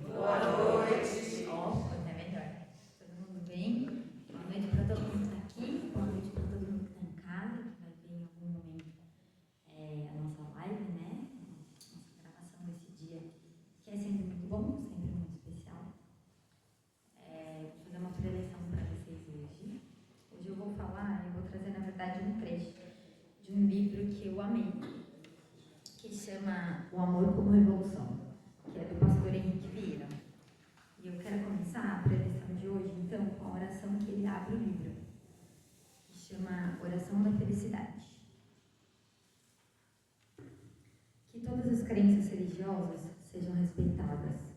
Boa noite. Ó, até melhor. Todo mundo bem? Boa noite para todo mundo que está aqui. Boa noite para todo mundo que está em casa, que vai ver em algum momento a nossa live, né? Nossa gravação desse dia, que é sempre muito bom, sempre muito especial. Vou fazer uma preleção para vocês hoje. Hoje eu vou trazer, na verdade, um trecho de um livro que eu amei, que chama O Amor como Revolução, que é do pastor Henrique Vieira. E eu quero começar a preleção de hoje, então, com a oração que ele abre o livro, que chama Oração da Felicidade. Que todas as crenças religiosas sejam respeitadas,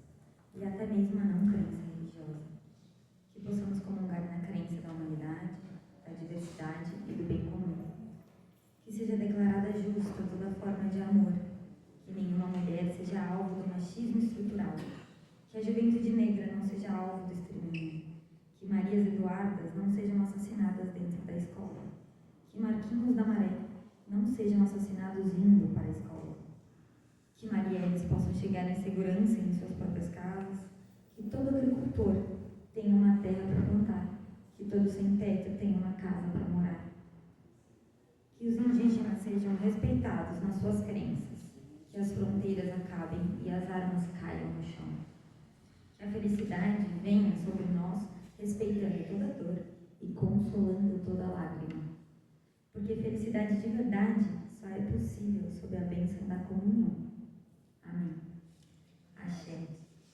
e até mesmo a não crença religiosa. Que possamos comungar na crença da humanidade, da diversidade e do bem comum. Que seja declarada justa toda forma de amor, que nenhuma mulher seja alvo do machismo estrutural, que a juventude negra não seja alvo do extermínio, que Marias Eduardas não sejam assassinadas dentro da escola, que Marquinhos da Maré não sejam assassinados indo para a escola, que Marielles possam chegar em segurança em suas próprias casas, que todo agricultor tenha uma terra para plantar, que todo sem-teto tenha uma casa para morar, que os indígenas sejam respeitados nas suas crenças, que as fronteiras acabem e as armas caiam no chão. Que a felicidade venha sobre nós, respeitando toda dor e consolando toda lágrima. Porque felicidade de verdade só é possível sob a bênção da comunhão. Amém. Axé.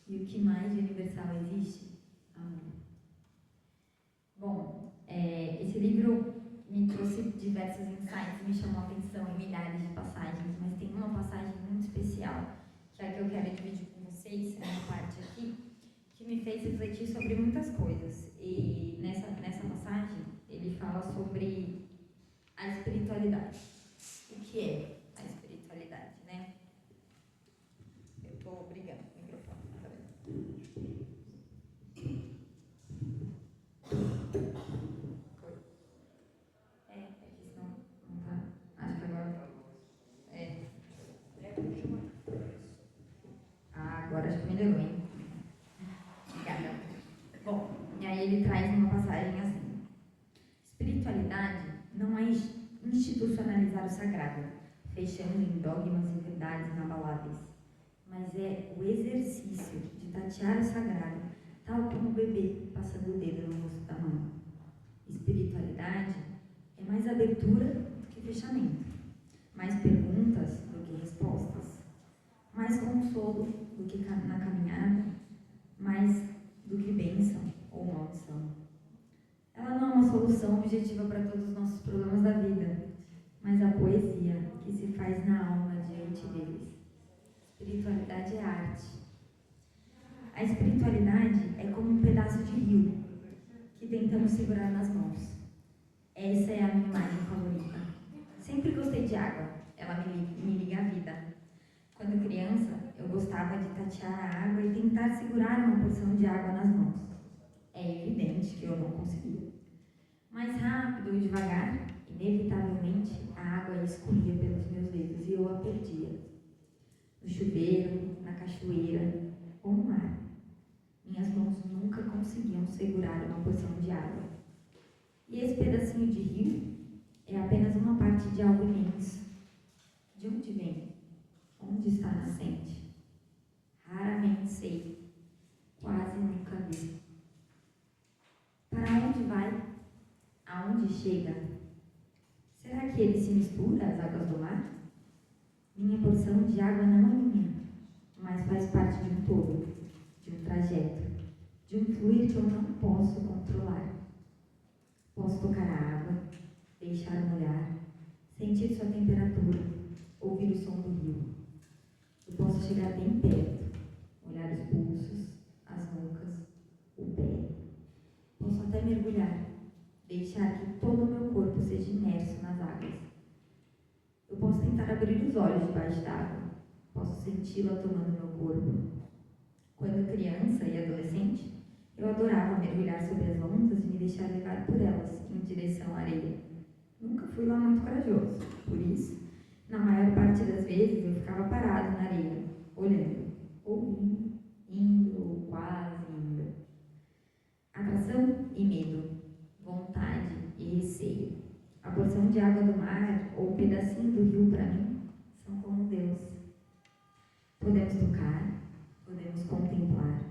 E o que mais de universal existe? Amém. Bom, esse livro me trouxe diversos insights, me chamou a atenção em milhares de passagens, mas tem uma passagem muito especial, que é a que eu quero dividir com vocês, uma parte aqui, que me fez refletir sobre muitas coisas. E nessa passagem, ele fala sobre a espiritualidade. O que é a espiritualidade, né? Eu estou brigando com o microfone, tá vendo? Aqui senão não tá. Acho que agora. Agora acho que melhorou, hein? Obrigada. Bom, e aí ele traz uma passagem assim: espiritualidade não é institucionalizar o sagrado, fechando em dogmas e verdades inabaláveis, mas é o exercício de tatear o sagrado, tal como o bebê passando o dedo no rosto da mãe. Espiritualidade é mais abertura do que fechamento, mais perguntas do que respostas, mais consolo do que na caminhada, mais do que bênção ou maldição. Ela não é uma solução objetiva para todos os nossos problemas da vida, mas a poesia que se faz na alma diante deles. Espiritualidade é arte. A espiritualidade é como um pedaço de rio que tentamos segurar nas mãos. Essa é a minha imagem favorita. Sempre gostei de água, ela me liga à vida. Quando criança, eu gostava de tatear a água e tentar segurar uma porção de água nas mãos. É evidente que eu não conseguia. Mais rápido ou devagar, inevitavelmente, a água escorria pelos meus dedos e eu a perdia. No chuveiro, na cachoeira ou no mar, minhas mãos nunca conseguiam segurar uma porção de água. E esse pedacinho de rio é apenas uma parte de algo imenso. De onde vem? Onde está a nascente? Raramente sei. Quase nunca vi. Para onde vai? Aonde chega? Será que ele se mistura às águas do mar? Minha porção de água não é minha, mas faz parte de um todo, de um trajeto, de um fluir que eu não posso controlar. Posso tocar a água, deixar molhar, sentir sua temperatura, ouvir o som do rio. Eu posso chegar bem perto, olhar os pulsos, as nucas, o pé. Posso até mergulhar, deixar que todo o meu corpo seja imerso nas águas. Eu posso tentar abrir os olhos debaixo d'água, posso senti-la tomando meu corpo. Quando criança e adolescente, eu adorava mergulhar sobre as ondas e me deixar levar por elas em direção à areia. Nunca fui lá muito corajoso, por isso, na maior parte das vezes eu ficava parado na areia, olhando, ouvindo, indo, porção de água do mar ou um pedacinho do rio para mim são como Deus. Podemos tocar, podemos contemplar,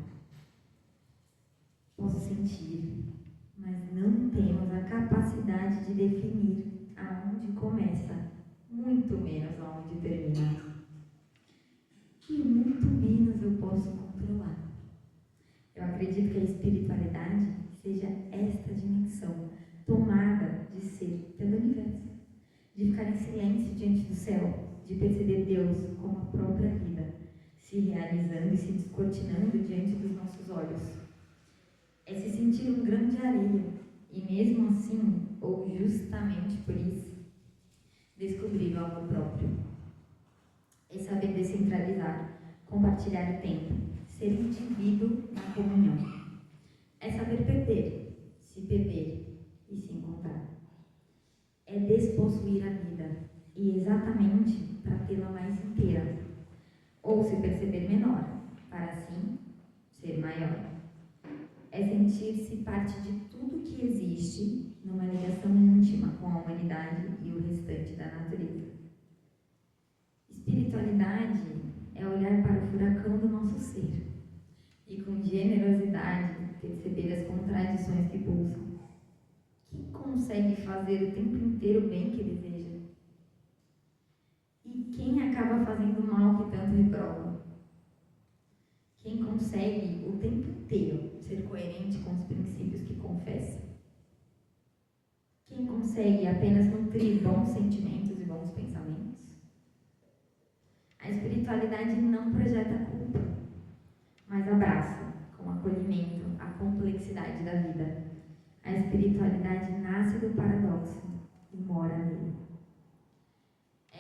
posso sentir, mas não temos a capacidade de definir aonde começa, muito menos aonde termina. E muito menos eu posso controlar. Eu acredito que a espiritualidade seja esta dimensão tomada de ser pelo universo, de ficar em silêncio diante do céu, de perceber Deus como a própria vida, se realizando e se descortinando diante dos nossos olhos. É se sentir um grão de areia e mesmo assim, ou justamente por isso, descobrir o amor próprio. É saber descentralizar, compartilhar o tempo, ser indivíduo na comunhão. É saber perder, se perder e se encontrar. É despossuir a vida, e exatamente para tê-la mais inteira, ou se perceber menor, para assim ser maior. É sentir-se parte de tudo que existe, numa ligação íntima com a humanidade e o restante da natureza. Espiritualidade é olhar para o furacão do nosso ser e com generosidade perceber as contradições que pulsam. Quem consegue fazer o tempo inteiro o bem que deseja? E quem acaba fazendo o mal que tanto reprova? Quem consegue o tempo inteiro ser coerente com os princípios que confessa? Quem consegue apenas nutrir bons sentimentos e bons pensamentos? A espiritualidade não projeta culpa, mas abraça com acolhimento a complexidade da vida. A espiritualidade nasce do paradoxo e mora nele.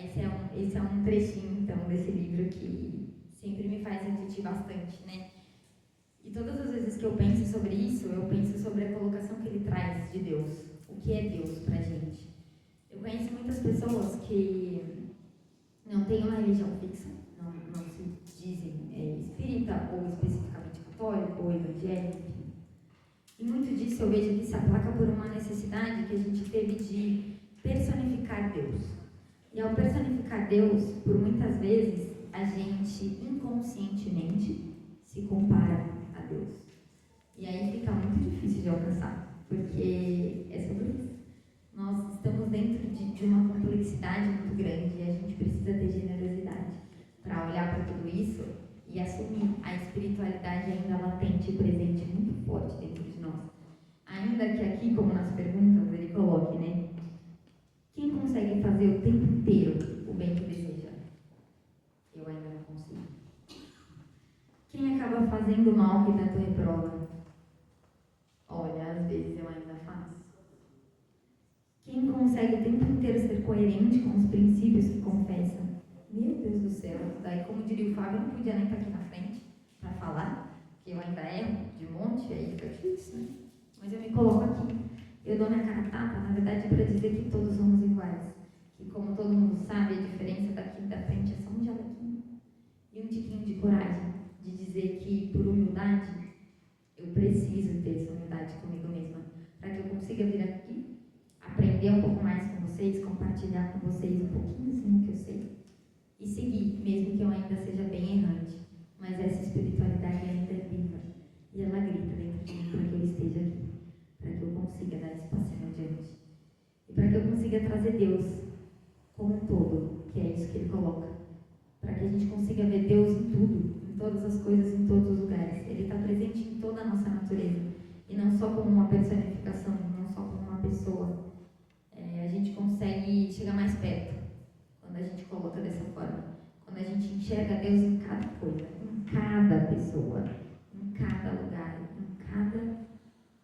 Esse é um trechinho, então, desse livro que sempre me faz refletir bastante, né? E todas as vezes que eu penso sobre isso, eu penso sobre a colocação que ele traz de Deus. O que é Deus pra gente? Eu conheço muitas pessoas que não têm uma religião fixa, não se dizem espírita, ou especificamente católico, ou evangélico, enfim. E muito disso eu vejo que se aplaca por uma necessidade que a gente teve de personificar Deus. E ao personificar Deus, por muitas vezes, a gente inconscientemente se compara a Deus. E aí fica muito difícil de alcançar, porque é sobre isso. Nós estamos dentro de uma complexidade muito grande e a gente precisa ter generosidade para olhar para tudo isso e assumir a espiritualidade ainda latente e presente muito forte dentro de nós. Ainda que aqui, como nas perguntas, ele coloque, né? Quem consegue fazer o tempo inteiro o bem que deseja? Eu ainda não consigo. Quem acaba fazendo o mal que tanto reprova? Olha, às vezes eu ainda faço. Quem consegue o tempo inteiro ser coerente com os princípios que confessa? Meu Deus do céu. Daí, como diria o Fábio, eu não podia nem estar aqui na frente para falar, porque eu ainda erro de monte, aí fica difícil, né? Mas eu me coloco aqui. Eu dou minha cara a tapa, na verdade, para dizer que todos somos iguais. Que, como todo mundo sabe, a diferença daqui da frente é só um jalequinho. E um tiquinho de coragem de dizer que, por humildade, eu preciso ter essa humildade comigo mesma, para que eu consiga vir aqui, aprender um pouco mais com vocês, compartilhar com vocês um pouquinho que eu sei, e seguir, mesmo que eu ainda seja bem errante. Mas essa espiritualidade ainda é viva, e ela grita dentro de mim para que eu esteja aqui, para que eu consiga dar esse passinho adiante, e para que eu consiga trazer Deus como um todo, que é isso que ele coloca, para que a gente consiga ver Deus em tudo, em todas as coisas, em todos os lugares. Ele está presente em toda a nossa natureza, e não só como uma personificação, não só como uma pessoa. A gente consegue chegar mais perto quando a gente coloca dessa forma, quando a gente enxerga Deus em cada coisa, em cada pessoa, em cada lugar, em cada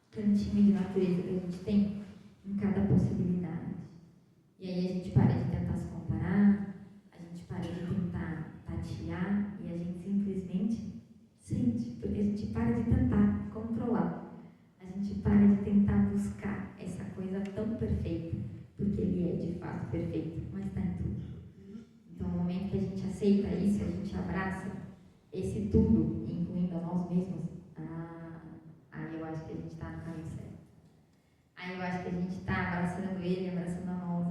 cantinho de natureza que a gente tem, em cada possibilidade. E aí a gente para de tentar se comparar, a gente para de tentar tatear e a gente simplesmente sente, porque a gente para de tentar controlar, a gente para de tentar buscar essa coisa tão perfeita, porque ele é de fato perfeito, mas está em tudo. Então, no momento que a gente aceita isso, a gente abraça esse tudo, incluindo a nós mesmos, aí eu acho que a gente está no caminho certo. Aí eu acho que a gente está abraçando ele, abraçando a nós,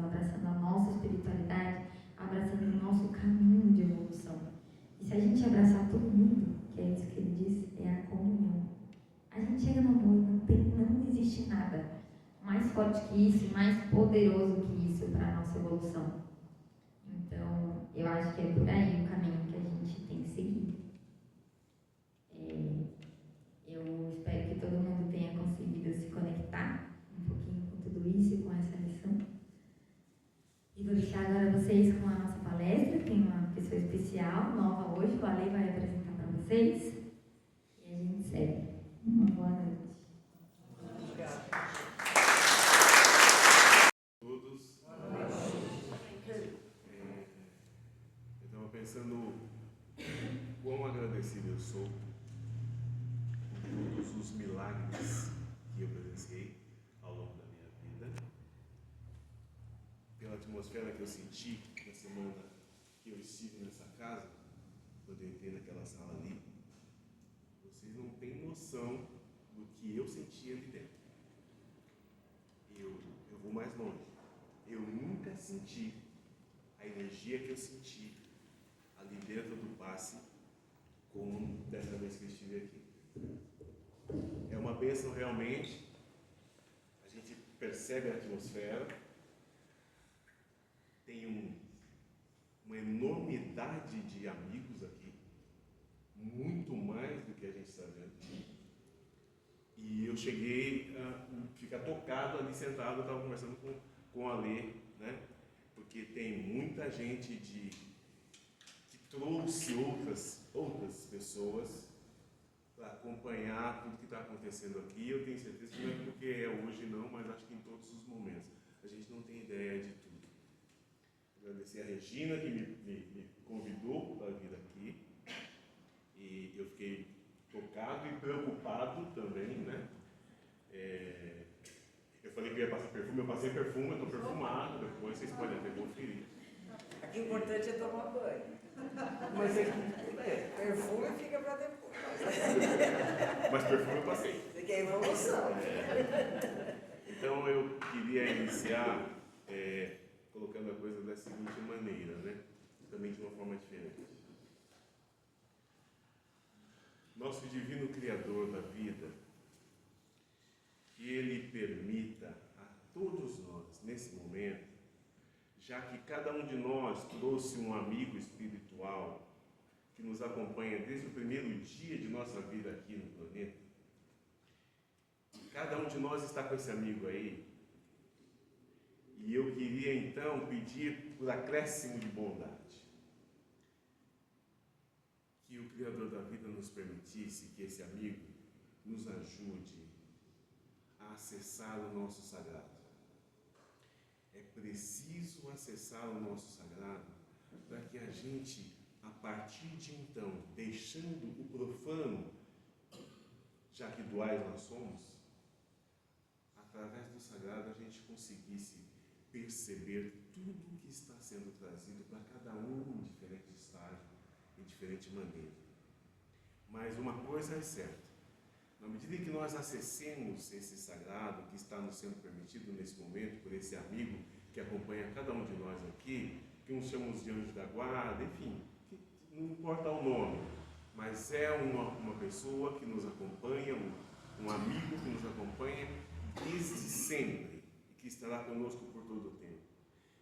que isso, mais poderoso que isso para a nossa evolução. Então, eu acho que é por aí o caminho que a gente tem que seguir. Eu espero que todo mundo tenha conseguido se conectar um pouquinho com tudo isso e com essa lição. E vou deixar agora vocês com a nossa palestra. Tem uma pessoa especial, nova hoje, o Ale vai apresentar para vocês. E a gente segue. Uma boa noite. Todos. Eu estava pensando quão agradecido eu sou por todos os milagres que eu presenciei ao longo da minha vida, pela atmosfera que eu senti na semana que eu estive nessa casa, quando eu entrei naquela sala ali. Vocês não têm noção do que eu sentia ali dentro. Eu vou mais longe. Eu nunca senti a energia que eu senti ali dentro do passe como dessa vez que eu estive aqui. É uma bênção realmente. A gente percebe a atmosfera. Tem uma enormidade de amigos aqui, muito mais do que a gente está vendo. E eu cheguei a ficar tocado ali sentado. Eu estava conversando com a Lê, né? Porque tem muita gente que trouxe outras pessoas para acompanhar tudo que está acontecendo aqui. Eu tenho certeza que não é porque é hoje não, mas acho que em todos os momentos. A gente não tem ideia de tudo. Agradecer a Regina que me convidou para vir aqui. E eu fiquei tocado e preocupado também, né? Eu falei que eu ia passar perfume, eu passei perfume, eu estou perfumado, depois vocês podem até conferir. O importante é tomar banho. Mas Perfume fica para depois. mas perfume eu passei. Você quer evolução. Então eu queria iniciar colocando a coisa da seguinte maneira, né? Também de uma forma diferente. Nosso divino Criador da vida, que Ele permita a todos nós, nesse momento, já que cada um de nós trouxe um amigo espiritual que nos acompanha desde o primeiro dia de nossa vida aqui no planeta, e cada um de nós está com esse amigo aí, e eu queria então pedir por acréscimo de bondade, que o Criador da vida nos permitisse que esse amigo nos ajude a acessar o nosso sagrado. É preciso acessar o nosso sagrado para que a gente, a partir de então, deixando o profano, já que duais nós somos, através do sagrado a gente conseguisse perceber tudo o que está sendo trazido para cada um em diferente estágio, em diferente maneira. Mas uma coisa é certa, na medida em que nós acessemos esse sagrado que está nos sendo permitido nesse momento por esse amigo que acompanha cada um de nós aqui, que uns chamamos de anjo da guarda, enfim, não importa o nome, mas é uma pessoa que nos acompanha, um amigo que nos acompanha desde sempre e que estará conosco por todo o tempo.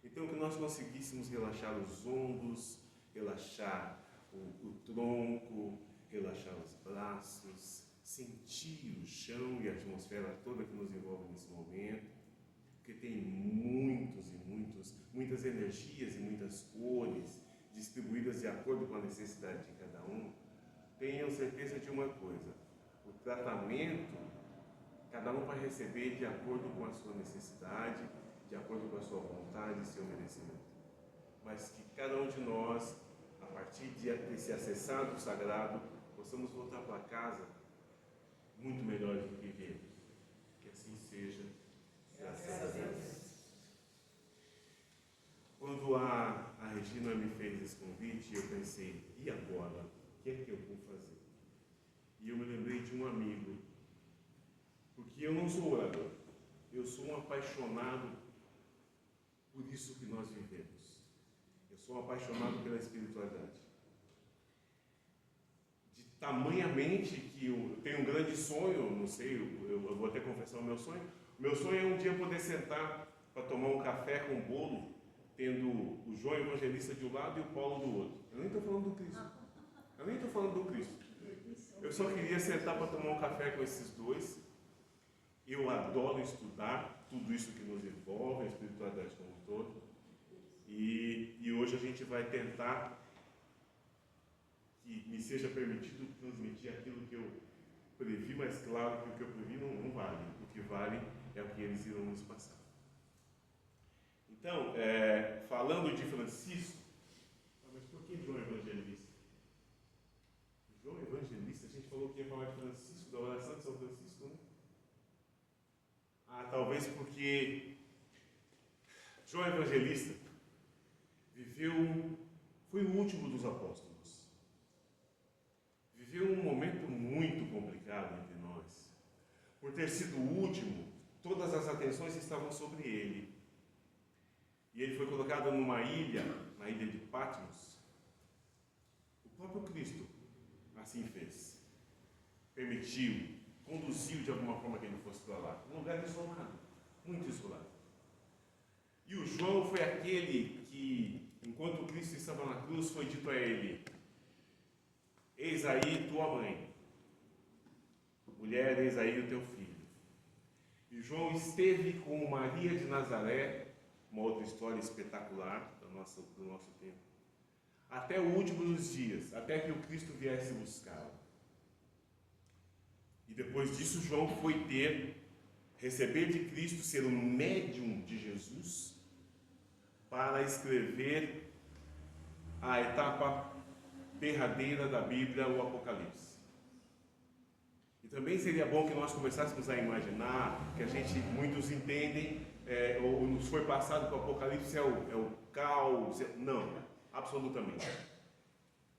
Então que nós conseguíssemos relaxar os ombros, relaxar o tronco, relaxar os braços, sentir o chão e a atmosfera toda que nos envolve nesse momento, porque tem muitas energias e muitas cores distribuídas de acordo com a necessidade de cada um. Tenham certeza de uma coisa: o tratamento cada um vai receber de acordo com a sua necessidade, de acordo com a sua vontade e seu merecimento. Mas que cada um de nós, a partir de se acessar do sagrado, possamos voltar para casa muito melhores do que viemos. Que assim seja, graças a Deus. Quando a Regina me fez esse convite, eu pensei, e agora? O que é que eu vou fazer? E eu me lembrei de um amigo, porque eu não sou orador, eu sou um apaixonado por isso que nós vivemos. Eu sou um apaixonado pela espiritualidade. Tamanhamente que eu tenho um grande sonho, não sei, eu vou até confessar o meu sonho, Meu sonho é um dia poder sentar para tomar um café com bolo, tendo o João Evangelista de um lado e o Paulo do outro. Eu nem estou falando do Cristo. Eu nem estou falando do Cristo. Eu só queria sentar para tomar um café com esses dois. Eu adoro estudar tudo isso que nos envolve, a espiritualidade como um todo. E hoje a gente vai tentar que me seja permitido transmitir aquilo que eu previ, mas claro que o que eu previ não vale. O que vale é o que eles irão nos passar. Então, falando de Francisco, mas por que João Evangelista? João Evangelista, a gente falou que ia falar de Francisco, da oração de São Francisco, né? Talvez porque João Evangelista foi o último dos apóstolos. Viveu um momento muito complicado entre nós. Por ter sido o último, todas as atenções estavam sobre ele. E ele foi colocado numa ilha, na ilha de Patmos. O próprio Cristo assim fez. Permitiu, conduziu de alguma forma que ele fosse para lá. Um lugar isolado, muito isolado. E o João foi aquele que, enquanto Cristo estava na cruz, foi dito a ele: eis aí tua mãe, mulher, eis aí o teu filho. E João esteve com Maria de Nazaré, uma outra história espetacular do nosso tempo, até o último dos dias, até que o Cristo viesse buscá-lo. E depois disso, João foi receber de Cristo, ser um médium de Jesus, para escrever a etapa derradeira da Bíblia, o Apocalipse. E também seria bom que nós começássemos a imaginar, que muitos entendem, ou nos foi passado que o Apocalipse é o caos. Não, absolutamente.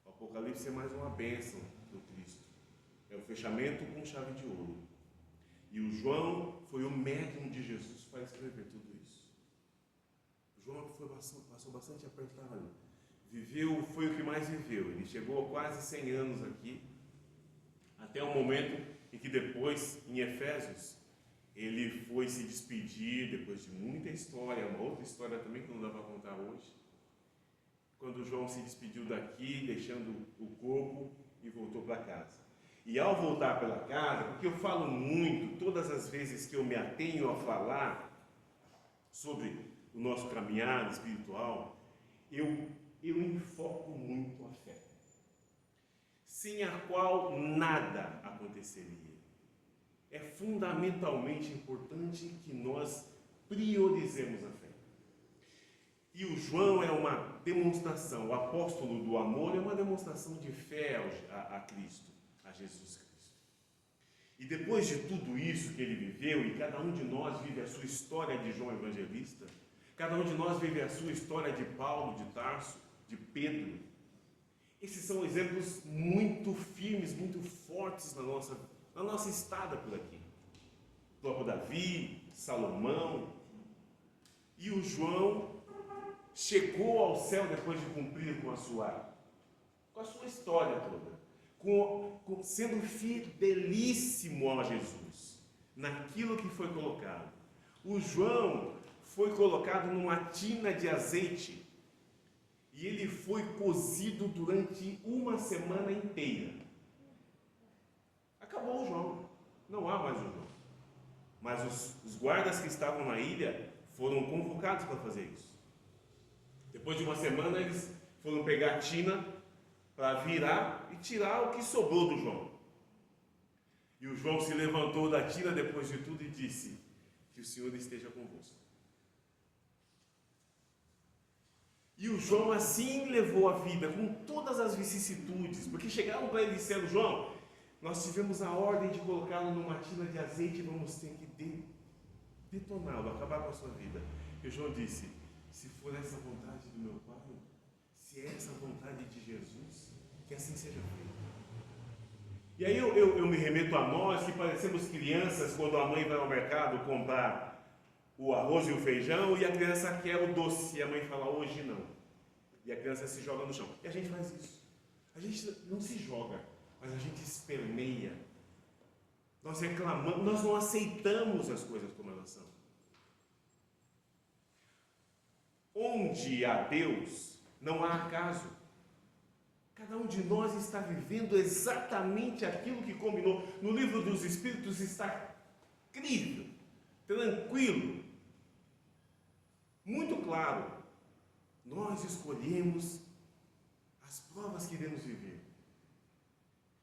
O Apocalipse é mais uma bênção do Cristo. É o fechamento com chave de ouro. E o João foi o médium de Jesus para escrever tudo isso. O João passou bastante apertado. Foi o que mais viveu. Ele chegou a quase 100 anos aqui, até o momento em que depois, em Efésios, ele foi se despedir, depois de muita história, uma outra história também que não dá para contar hoje, quando João se despediu daqui, deixando o corpo e voltou para casa. E ao voltar pela casa, porque eu falo muito, todas as vezes que eu me atenho a falar sobre o nosso caminhar espiritual, eu enfoco muito a fé, sem a qual nada aconteceria. É fundamentalmente importante que nós priorizemos a fé. E o João é uma demonstração, o apóstolo do amor é uma demonstração de fé a Cristo, a Jesus Cristo. E depois de tudo isso que ele viveu, e cada um de nós vive a sua história de João Evangelista, cada um de nós vive a sua história de Paulo, de Tarso, de Pedro. Esses são exemplos muito firmes, muito fortes na nossa estada por aqui. O próprio Davi, Salomão. E o João chegou ao céu depois de cumprir com a sua história toda, sendo fidelíssimo a Jesus, naquilo que foi colocado. O João foi colocado numa tina de azeite e ele foi cozido durante uma semana inteira. Acabou o João, não há mais o João. Mas os guardas que estavam na ilha foram convocados para fazer isso. Depois de uma semana eles foram pegar a tina para virar e tirar o que sobrou do João. E o João se levantou da tina depois de tudo e disse: que o Senhor esteja convosco. E o João assim levou a vida, com todas as vicissitudes, porque chegaram para ele e disseram: João, nós tivemos a ordem de colocá-lo numa tina de azeite e vamos ter que detoná-lo, acabar com a sua vida. E o João disse: se for essa vontade do meu Pai, se é essa vontade de Jesus, que assim seja feito. E aí eu me remeto a nós que parecemos crianças quando a mãe vai ao mercado comprar o arroz e o feijão e a criança quer o doce e a mãe fala: hoje não. E a criança se joga no chão. E a gente faz isso. A gente não se joga, mas a gente esperneia Nós reclamamos, nós não aceitamos as coisas como elas são. Onde há Deus, não há acaso. Cada um de nós está vivendo exatamente aquilo que combinou. No livro dos Espíritos está incrível, tranquilo, muito claro. Nós escolhemos as provas que iremos viver.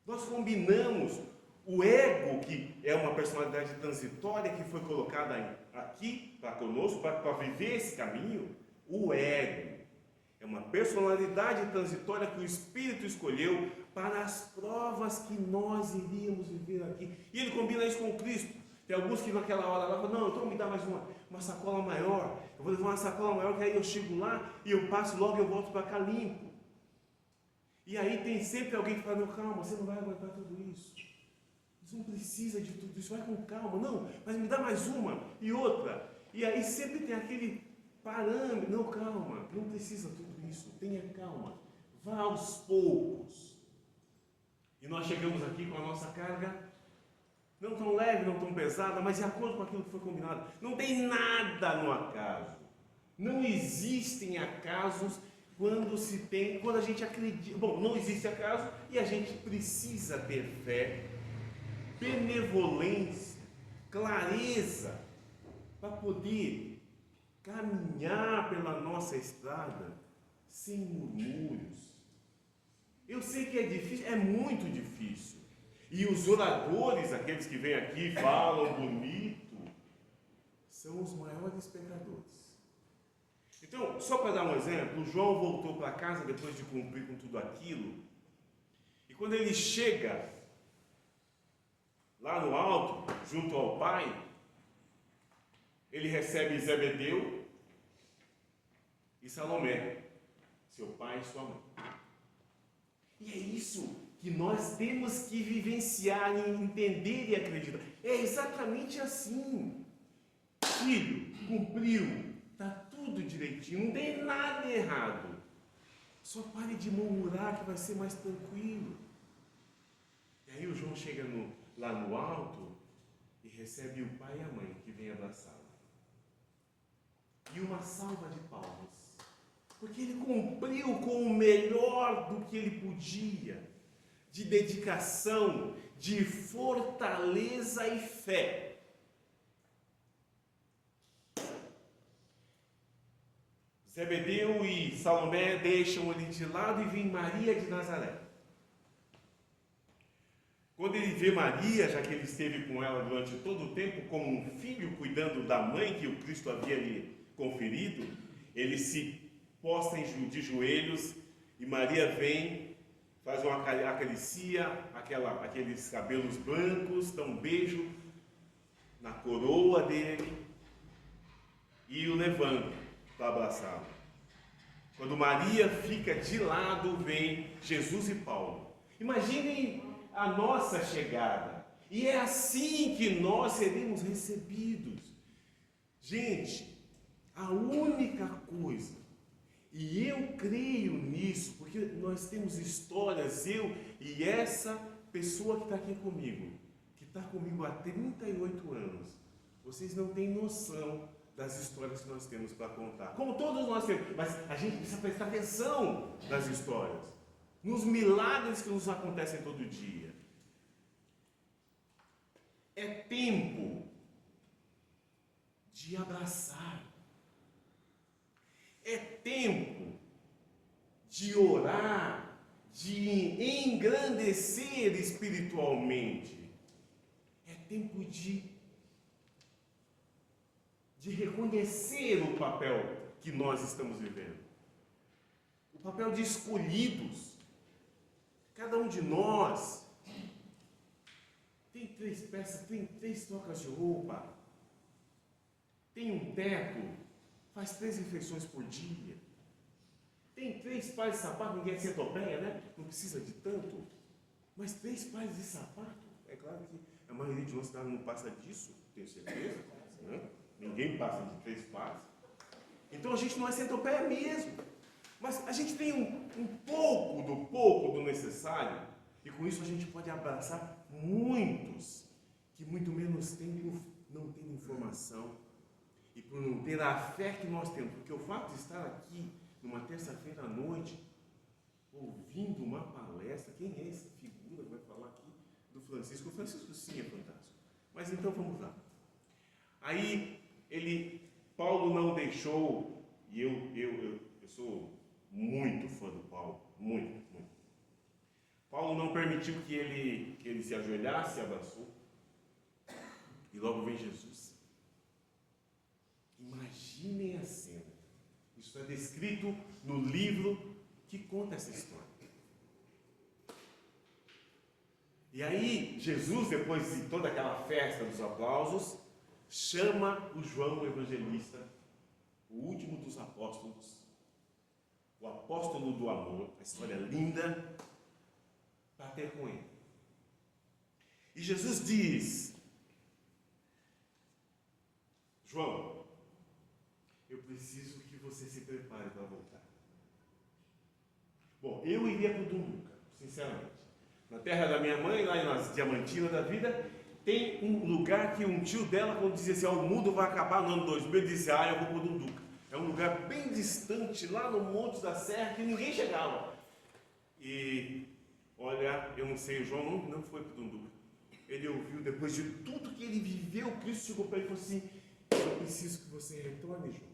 Nós combinamos o ego, que é uma personalidade transitória que foi colocada aqui para conosco, para viver esse caminho. O ego é uma personalidade transitória que o Espírito escolheu para as provas que nós iríamos viver aqui. E ele combina isso com Cristo. Tem alguns que naquela hora lá falam, não, então me dá mais uma sacola maior. Eu vou levar uma sacola maior, que aí eu chego lá e eu passo logo e eu volto para cá limpo. E aí tem sempre alguém que fala, não, calma, você não vai aguentar tudo isso. Você não precisa de tudo isso, vai com calma. Não, mas me dá mais uma e outra. E aí sempre tem aquele parâmetro, não, calma, não precisa tudo isso, tenha calma. Vá aos poucos. E nós chegamos aqui com a nossa carga não tão leve, não tão pesada, mas de acordo com aquilo que foi combinado. Não tem nada no acaso. Não existem acasos quando a gente acredita. Bom, não existe acaso e a gente precisa ter fé, benevolência, clareza, para poder caminhar pela nossa estrada sem murmúrios. Eu sei que é difícil, é muito difícil. E os oradores, aqueles que vêm aqui, falam bonito, são os maiores pecadores. Então, só para dar um exemplo, o João voltou para casa depois de cumprir com tudo aquilo, e quando ele chega lá no alto, junto ao Pai, ele recebe Zebedeu e Salomé, seu pai e sua mãe. E é isso que nós temos que vivenciar, entender e acreditar. É exatamente assim. Filho, cumpriu, está tudo direitinho, não tem nada errado. Só pare de murmurar que vai ser mais tranquilo. E aí o João chega lá no alto e recebe o pai e a mãe que vem abraçá-lo. E uma salva de palmas. Porque ele cumpriu com o melhor do que ele podia, de dedicação, de fortaleza e fé. Zebedeu e Salomé deixam ele de lado e vem Maria de Nazaré. Quando ele vê Maria, já que ele esteve com ela durante todo o tempo, como um filho cuidando da mãe que o Cristo havia lhe conferido, ele se posta de joelhos e Maria vem, faz uma acaricia, aqueles cabelos brancos, dá um beijo na coroa dele e o levanta para abraçá-lo. Quando Maria fica de lado, vem Jesus e Paulo. Imaginem a nossa chegada. E é assim que nós seremos recebidos. Gente, a única coisa, e eu creio nisso, porque nós temos histórias, eu e essa pessoa que está aqui comigo, que está comigo há 38 anos, vocês não têm noção das histórias que nós temos para contar. Como todos nós temos, mas a gente precisa prestar atenção nas histórias, nos milagres que nos acontecem todo dia. É tempo de abraçar. É tempo de orar, de engrandecer espiritualmente. É tempo de reconhecer o papel que nós estamos vivendo. O papel de escolhidos. Cada um de nós tem 3 peças, tem 3 trocas de roupa, tem um teto, faz 3 refeições por dia, tem 3 pares de sapato, ninguém é centopeia, né? Não precisa de tanto, mas 3 pares de sapato. É claro que a maioria de nós não passa disso, tenho certeza, né? Ninguém passa de 3 pares. Então a gente não é centopeia mesmo, mas a gente tem um pouco do necessário, e com isso a gente pode abraçar muitos que muito menos não tem informação, e por não ter a fé que nós temos, porque o fato de estar aqui numa terça-feira à noite, ouvindo uma palestra, quem é essa figura que vai falar aqui do Francisco? O Francisco sim é fantástico, mas então vamos lá. Aí Paulo não deixou, e eu sou muito fã do Paulo, muito. Paulo não permitiu que ele se ajoelhasse e abraçou. E logo vem Jesus. Imaginem a cena. Isso é descrito no livro que conta essa história. E aí, Jesus, depois de toda aquela festa dos aplausos, chama o João o Evangelista, o último dos apóstolos, o apóstolo do amor, a história linda, para ter com ele. E Jesus diz: João, eu preciso que você se prepare para voltar. Bom, eu iria para o Dumbuca, sinceramente. Na terra da minha mãe, lá nas Diamantinas da vida, tem um lugar que um tio dela, quando dizia assim, o mundo vai acabar no ano 2000, ele disse, eu vou para o Dumbuca. É um lugar bem distante, lá no Monte da Serra, que ninguém chegava. E, olha, eu não sei, o João não foi para o Dumbuca. Ele ouviu, depois de tudo que ele viveu, Cristo chegou para ele e falou assim, eu preciso que você retorne, João.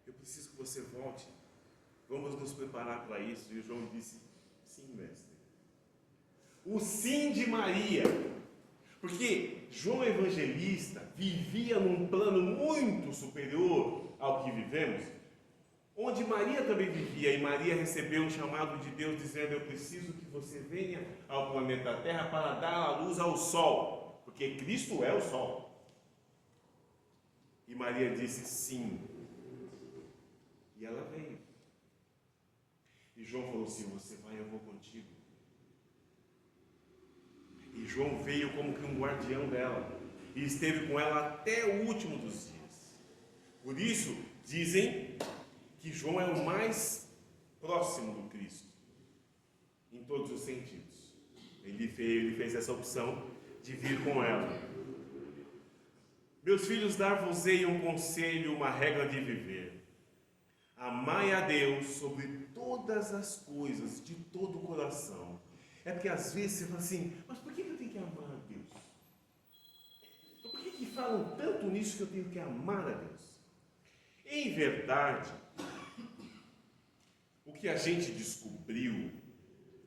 Eu preciso que você volte. Vamos nos preparar para isso. E o João disse, sim, mestre. O sim de Maria. Porque João Evangelista vivia num plano muito superior ao que vivemos, onde Maria também vivia, e Maria recebeu um chamado de Deus dizendo, eu preciso que você venha ao planeta Terra para dar a luz ao sol, porque Cristo é o sol. E Maria disse sim. E ela veio. E João falou assim, você vai, eu vou contigo. E João veio como que um guardião dela. E esteve com ela até o último dos dias. Por isso, dizem que João é o mais próximo do Cristo. Em todos os sentidos. Ele fez essa opção de vir com ela. Meus filhos, dar-vos-ei um conselho, uma regra de viver. Amai a Deus sobre todas as coisas, de todo o coração. É porque às vezes você fala assim, mas por que eu tenho que amar a Deus? Por que falam tanto nisso que eu tenho que amar a Deus? Em verdade, o que a gente descobriu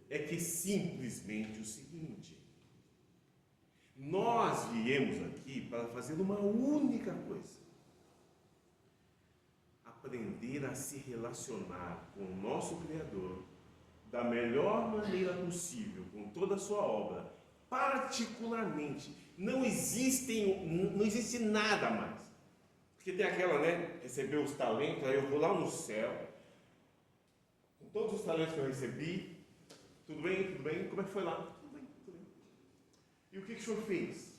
é que simplesmente o seguinte, nós viemos aqui para fazer uma única coisa. Aprender a se relacionar com o nosso Criador da melhor maneira possível, com toda a sua obra. Particularmente, não existe nada mais. Porque tem aquela, receber os talentos, aí eu vou lá no céu, com todos os talentos que eu recebi, tudo bem, como é que foi lá? Tudo bem. E o que o senhor fez?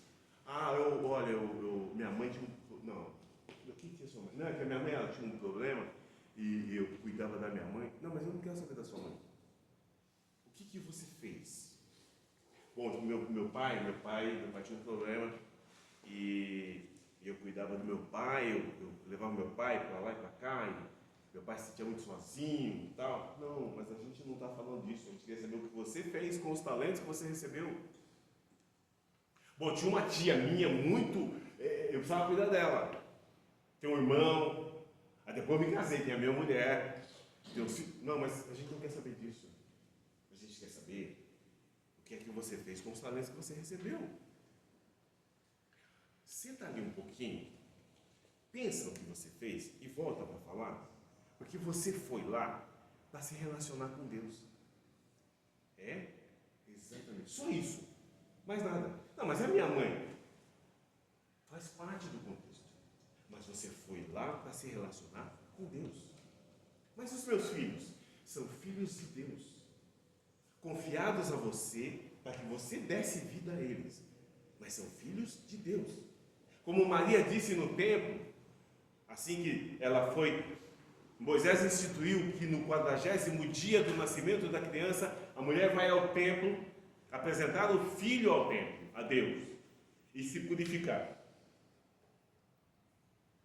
Minha mãe tinha o que tinha sua mãe? Não, é que a minha mãe ela tinha um problema e eu cuidava da minha mãe. Não, mas eu não quero saber da sua mãe. O que você fez? Bom, meu pai tinha um problema e eu cuidava do meu pai, eu levava meu pai para lá e para cá, e meu pai se sentia muito sozinho e tal. Não, mas a gente não está falando disso, a gente queria saber o que você fez com os talentos que você recebeu. Bom, tinha uma tia minha eu precisava cuidar dela. Tem um irmão, aí depois eu me casei, tem a minha mulher, não, mas a gente não quer saber disso. A gente quer saber o que é que você fez com os talentos que você recebeu. Senta ali um pouquinho, pensa no que você fez e volta para falar, porque você foi lá para se relacionar com Deus. É? Exatamente. Só isso. Mais nada. Não, mas é minha mãe. Faz parte do contexto. Mas você foi lá para se relacionar com Deus. Mas os meus filhos são filhos de Deus, confiados a você para que você desse vida a eles. Mas são filhos de Deus. Como Maria disse no templo, assim que ela foi, Moisés instituiu que no 40º dia do nascimento da criança, a mulher vai ao templo apresentar o filho ao templo, a Deus. e se purificar.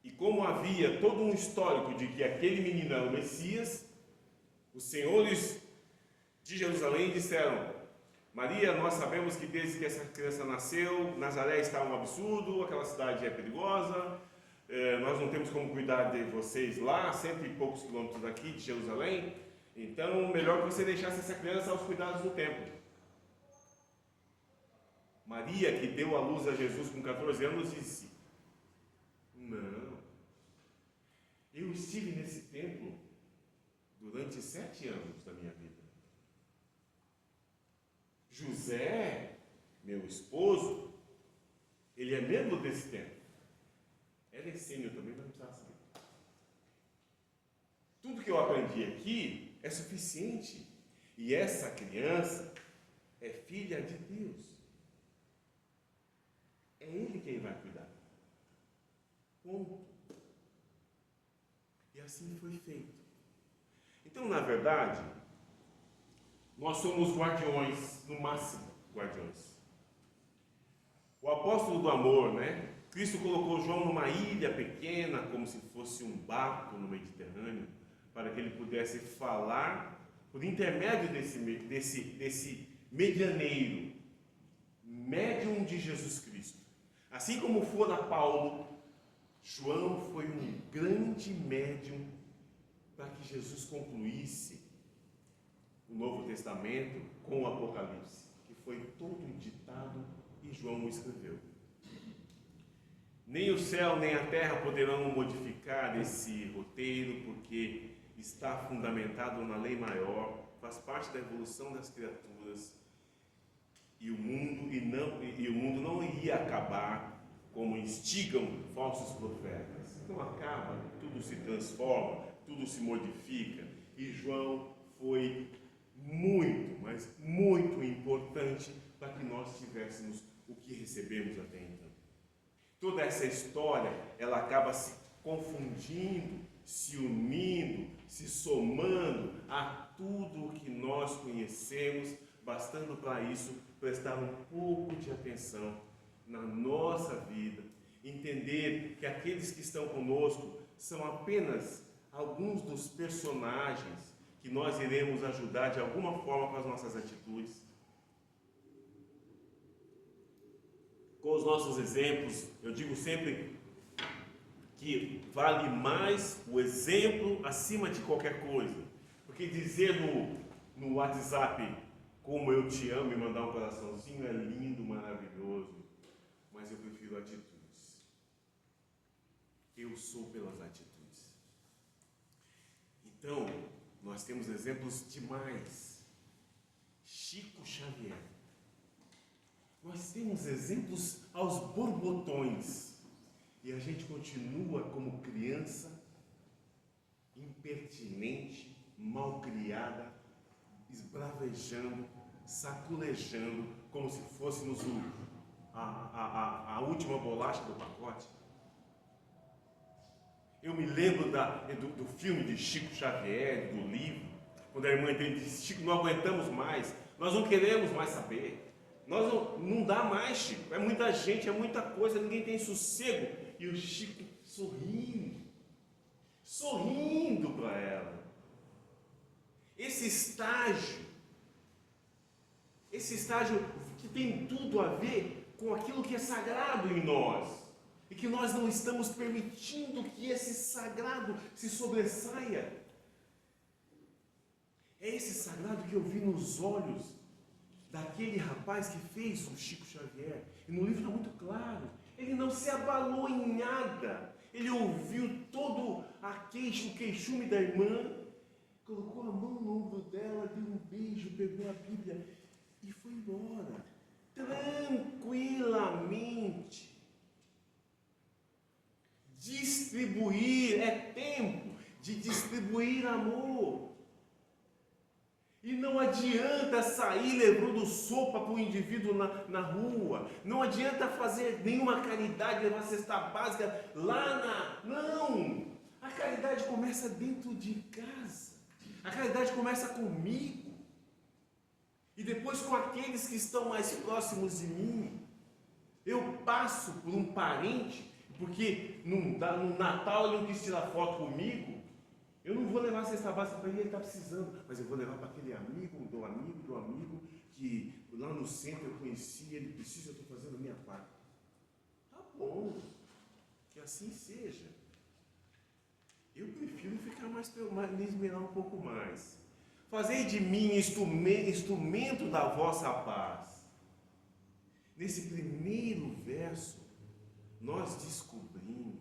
E como havia todo um histórico de que aquele menino era o Messias, os senhores de Jerusalém disseram: Maria, nós sabemos que desde que essa criança nasceu, Nazaré está um absurdo, aquela cidade é perigosa, nós não temos como cuidar de vocês lá, 100 e poucos quilômetros daqui de Jerusalém, então melhor que você deixasse essa criança aos cuidados do templo. Maria, que deu à luz a Jesus com 14 anos, disse: não, eu estive nesse templo durante 7 anos da minha vida. José, meu esposo, ele é membro desse templo. Ela é sênior também, mas não precisa saber. Tudo que eu aprendi aqui é suficiente. E essa criança é filha de Deus. É Ele quem vai cuidar. Ponto. E assim foi feito. Então, na verdade, nós somos guardiões, no máximo guardiões. O apóstolo do amor, né? Cristo colocou João numa ilha pequena, como se fosse um barco no Mediterrâneo, para que ele pudesse falar por intermédio desse medianeiro, médium de Jesus Cristo. Assim como fora Paulo, João foi um grande médium para que Jesus concluísse o Novo Testamento com o Apocalipse, que foi todo ditado e João o escreveu. Nem o céu nem a terra poderão modificar esse roteiro, porque está fundamentado na lei maior, faz parte da evolução das criaturas, e o mundo não iria acabar como instigam falsos profetas. Não acaba, tudo se transforma, tudo se modifica, e João foi muito, mas muito importante para que nós tivéssemos o que recebemos até então. Toda essa história, ela acaba se confundindo, se unindo, se somando a tudo o que nós conhecemos, bastando para isso prestar um pouco de atenção na nossa vida, entender que aqueles que estão conosco são apenas alguns dos personagens que nós iremos ajudar de alguma forma com as nossas atitudes, com os nossos exemplos. Eu digo sempre que vale mais o exemplo acima de qualquer coisa, porque dizer no WhatsApp como eu te amo e mandar um coraçãozinho é lindo, maravilhoso, mas eu prefiro atitudes. Eu sou pelas atitudes. Então, nós temos exemplos demais. Chico Xavier. Nós temos exemplos aos borbotões. E a gente continua como criança, impertinente, malcriada, esbravejando, saculejando, como se fôssemos a última bolacha do pacote. Eu me lembro do filme de Chico Xavier, do livro, quando a irmã dele disse: Chico, não aguentamos mais, nós não queremos mais saber, não dá mais, Chico, é muita gente, é muita coisa, ninguém tem sossego. E o Chico sorrindo para ela. Esse estágio que tem tudo a ver com aquilo que é sagrado em nós, e que nós não estamos permitindo que esse sagrado se sobressaia. É esse sagrado que eu vi nos olhos daquele rapaz que fez o Chico Xavier, e no livro está muito claro. Ele não se abalou em nada. Ele ouviu todo o queixume da irmã, colocou a mão no ombro dela, deu um beijo, pegou a Bíblia e foi embora, tranquilamente. Distribuir, é tempo de distribuir amor. E não adianta sair levando sopa para o indivíduo na rua. Não adianta fazer nenhuma caridade, levar cesta básica lá Não! A caridade começa dentro de casa. A caridade começa comigo. E depois com aqueles que estão mais próximos de mim. Eu passo por um parente, porque no Natal ele não quis tirar foto comigo. Eu não vou levar a cesta básica para ele está precisando, mas eu vou levar para aquele amigo, do amigo, que lá no centro eu conheci, ele precisa, eu estou fazendo a minha parte. Tá bom, que assim seja. Eu prefiro ficar me esmerar um pouco mais. Fazei de mim instrumento da vossa paz. Nesse primeiro verso, nós descobrimos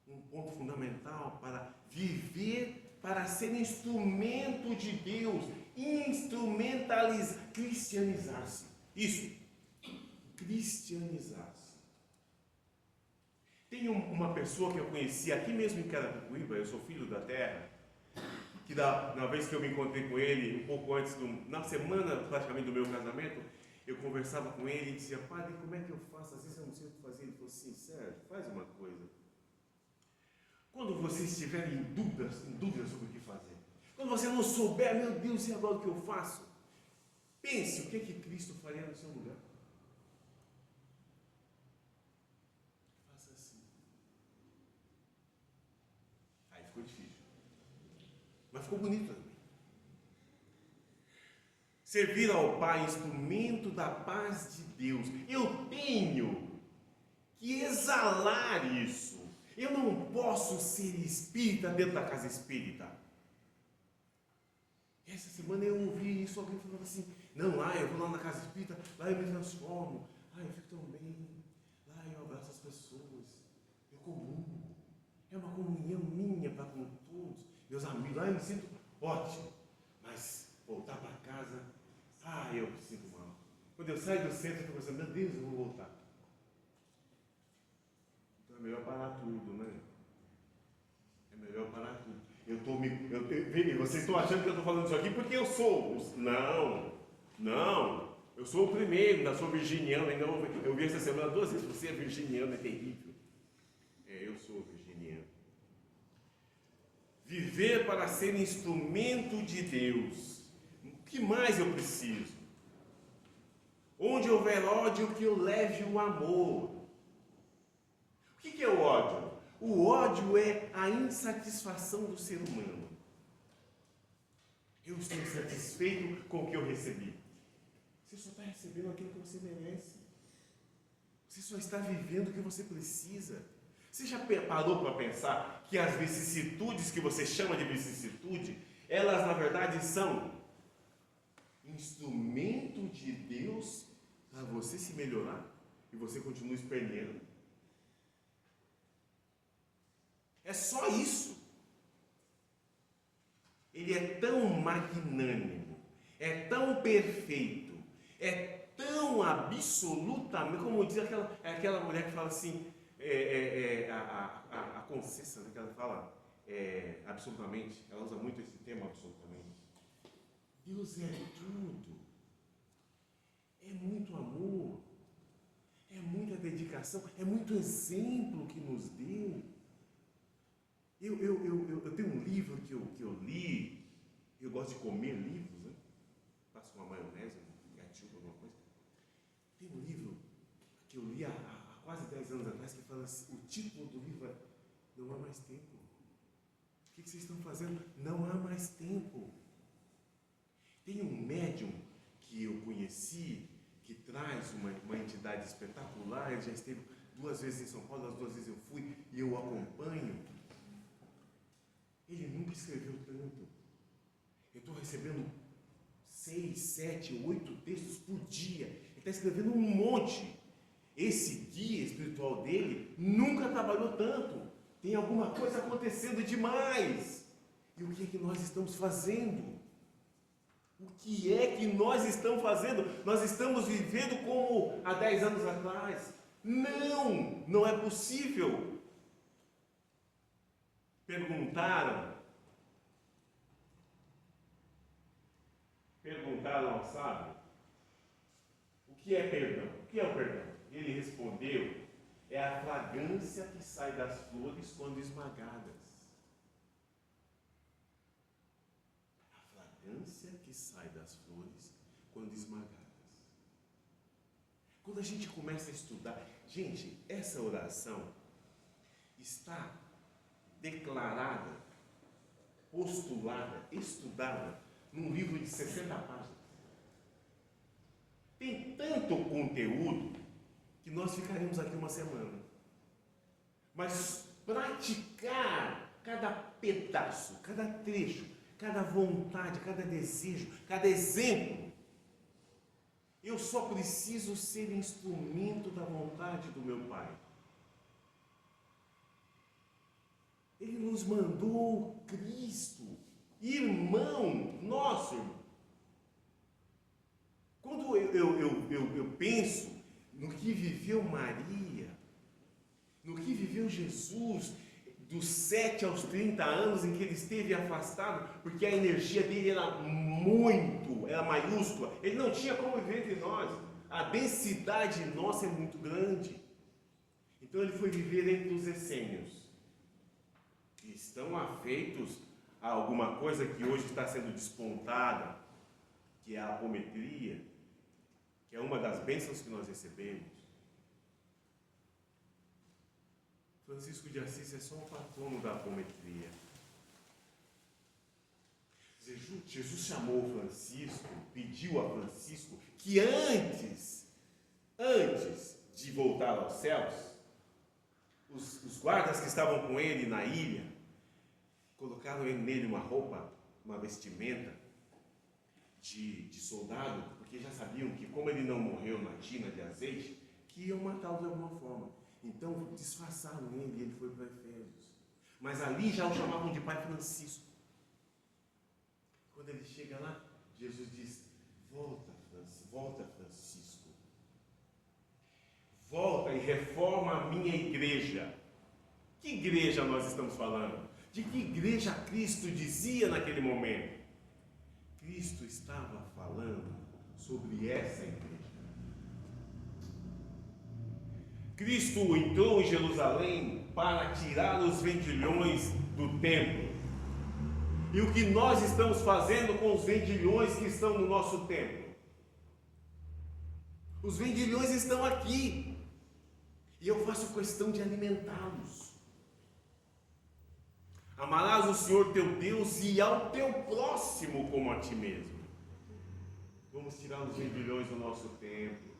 um ponto fundamental para viver, para ser instrumento de Deus, cristianizar-se. Isso, cristianizar-se. Tem uma pessoa que eu conheci aqui mesmo em Carapicuíba, eu sou filho da terra, que na vez que eu me encontrei com ele, um pouco antes, na semana praticamente do meu casamento, eu conversava com ele e dizia: padre, como é que eu faço? Às vezes eu não sei o que fazer. Ele falou assim: Sérgio, faz uma coisa. Quando você estiver em dúvida sobre o que fazer, quando você não souber, meu Deus, e agora o que eu faço? Pense o que Cristo faria no seu lugar. Faça assim. Aí ficou difícil. Mas ficou bonito também. Servir ao Pai, instrumento da paz de Deus. Eu tenho que exalar isso. Eu não posso ser espírita dentro da casa espírita. Essa semana eu ouvi isso, alguém falando assim: não, lá eu vou lá na casa espírita, lá eu me transformo, lá eu fico tão bem, lá eu abraço as pessoas, eu comungo. É uma comunhão minha para com todos, meus amigos, lá eu me sinto ótimo. Mas voltar para casa, eu me sinto mal. Quando eu saio do centro, eu estou pensando: meu Deus, eu vou voltar. Então é melhor parar tudo, né? É melhor parar tudo. Vocês estão achando que eu estou falando isso aqui porque eu sou. Não. Eu sou o primeiro, ainda sou virginiano. Eu vi essa semana 2 vezes: você é virginiano, é terrível. Eu sou virginiano. Viver para ser instrumento de Deus. O que mais eu preciso? Onde houver ódio, que eu leve o amor. O que é o ódio? O ódio é a insatisfação do ser humano. Eu estou insatisfeito com o que eu recebi. Você só está recebendo aquilo que você merece. Você só está vivendo o que você precisa. Você já parou para pensar que as vicissitudes que você chama de vicissitude, elas na verdade são instrumento de Deus para você se melhorar e você continua esperneando? É só isso. Ele é tão magnânimo, é tão perfeito, é tão absolutamente, como diz aquela mulher que fala assim, a Concessa, né, que ela fala absolutamente, ela usa muito esse termo absolutamente. Deus é tudo, é muito amor, é muita dedicação, é muito exemplo que nos deu. Eu tenho um livro que eu li, eu gosto de comer livros, né? Faço uma maionese, um ketchup, alguma coisa. Tem um livro que eu li há quase 10 anos atrás que fala assim, o título do livro é Não Há Mais Tempo. O que vocês estão fazendo? Não há mais tempo. Tem um médium que eu conheci, que traz uma entidade espetacular, ele já esteve 2 vezes em São Paulo, as 2 vezes eu fui e eu acompanho. Ele nunca escreveu tanto. Eu estou recebendo 6, 7, 8 textos por dia. Ele está escrevendo um monte. Esse guia espiritual dele nunca trabalhou tanto. Tem alguma coisa acontecendo demais. E o que é que nós estamos fazendo? O que é que nós estamos fazendo? Nós estamos vivendo como há 10 anos atrás? Não é possível. Perguntaram ao sábio, o que é perdão? O que é o perdão? Ele respondeu, é a fragrância que sai das flores quando esmagadas. A fragrância que sai das flores quando esmagadas. Quando a gente começa a estudar, gente, essa oração está declarada, postulada, estudada num livro de 60 páginas. Tem tanto conteúdo que nós ficaremos aqui uma semana. Mas praticar cada pedaço, cada trecho, cada vontade, cada desejo, cada exemplo. Eu só preciso ser instrumento da vontade do meu Pai. Ele nos mandou Cristo, irmão, nosso irmão. Quando eu penso no que viveu Maria, no que viveu Jesus, dos 7 aos 30 anos em que ele esteve afastado, porque a energia dele era maiúscula, ele não tinha como viver entre nós, a densidade nossa é muito grande. Então ele foi viver entre os essênios, que estão afeitos a alguma coisa que hoje está sendo despontada, que é a apometria, que é uma das bênçãos que nós recebemos. Francisco de Assis é só o patrono da apometria. Jesus chamou Francisco, pediu a Francisco que antes de voltar aos céus, os guardas que estavam com ele na ilha, colocaram nele uma roupa, uma vestimenta de soldado, porque já sabiam que como ele não morreu na tina de azeite, que iam matá-lo de alguma forma. Então disfarçaram ele e ele foi para Efésios. Mas ali já o chamavam de Pai Francisco. Quando ele chega lá, Jesus diz: volta Francisco. Volta e reforma a minha igreja. Que igreja nós estamos falando? De que igreja Cristo dizia naquele momento? Cristo estava falando sobre essa igreja. Cristo entrou em Jerusalém para tirar os vendilhões do templo. E o que nós estamos fazendo com os vendilhões que estão no nosso templo? Os vendilhões estão aqui. E eu faço questão de alimentá-los. Amarás o Senhor teu Deus e ao teu próximo como a ti mesmo. Vamos tirar os vendilhões do nosso templo.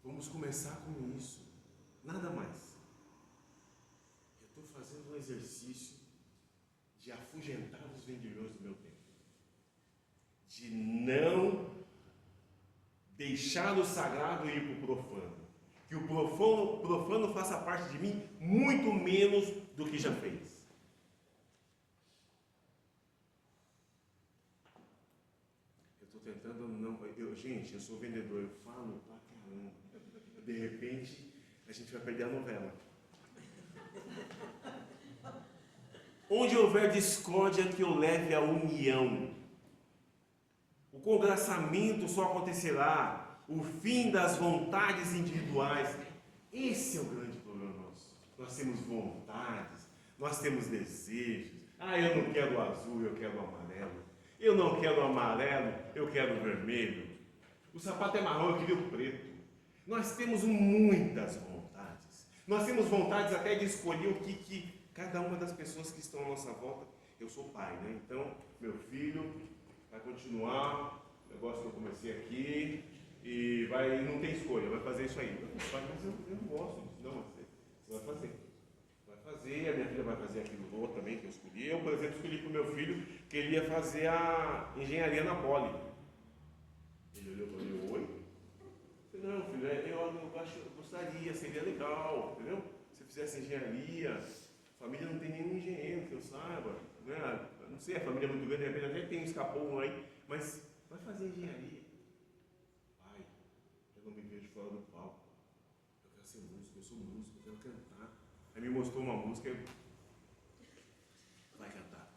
Vamos começar com isso. Nada mais. Eu estou fazendo um exercício de afugentar os vendilhões do meu tempo. De não deixar o sagrado ir para o profano. Que o profano faça parte de mim muito menos do que já fez. Eu estou tentando não... Gente, eu sou vendedor, eu falo pra caramba. De repente, a gente vai perder a novela. Onde houver discórdia, que eu leve a união. O congraçamento só acontecerá. O fim das vontades individuais. Esse é o grande problema nosso. Nós temos vontades, nós temos desejos. Eu não quero o azul, eu quero o amarelo. Eu não quero o amarelo, eu quero o vermelho. O sapato é marrom, eu queria o preto. Nós temos muitas vontades. Nós temos vontades até de escolher o que cada uma das pessoas que estão à nossa volta. Eu sou pai, né? Então, meu filho vai continuar o negócio que eu comecei aqui e não tem escolha, vai fazer isso aí. Mas eu não gosto disso. Não, você vai fazer. Vai fazer, a minha filha vai fazer aquilo outro também que eu escolhi. Eu, por exemplo, escolhi para o meu filho que ele ia fazer a engenharia na Poli. Ele olhou para mim: oi? Eu falei: não, filho, eu gostaria, seria legal, entendeu? Se eu fizesse engenharia, a família não tem nenhum engenheiro que eu saiba, né? Não sei, a família é muito grande, de repente até tem um escapou aí, mas vai fazer engenharia. Pai, eu não me vejo fora do palco. Eu quero ser músico, eu sou músico, eu quero cantar. Aí me mostrou uma música, vai cantar.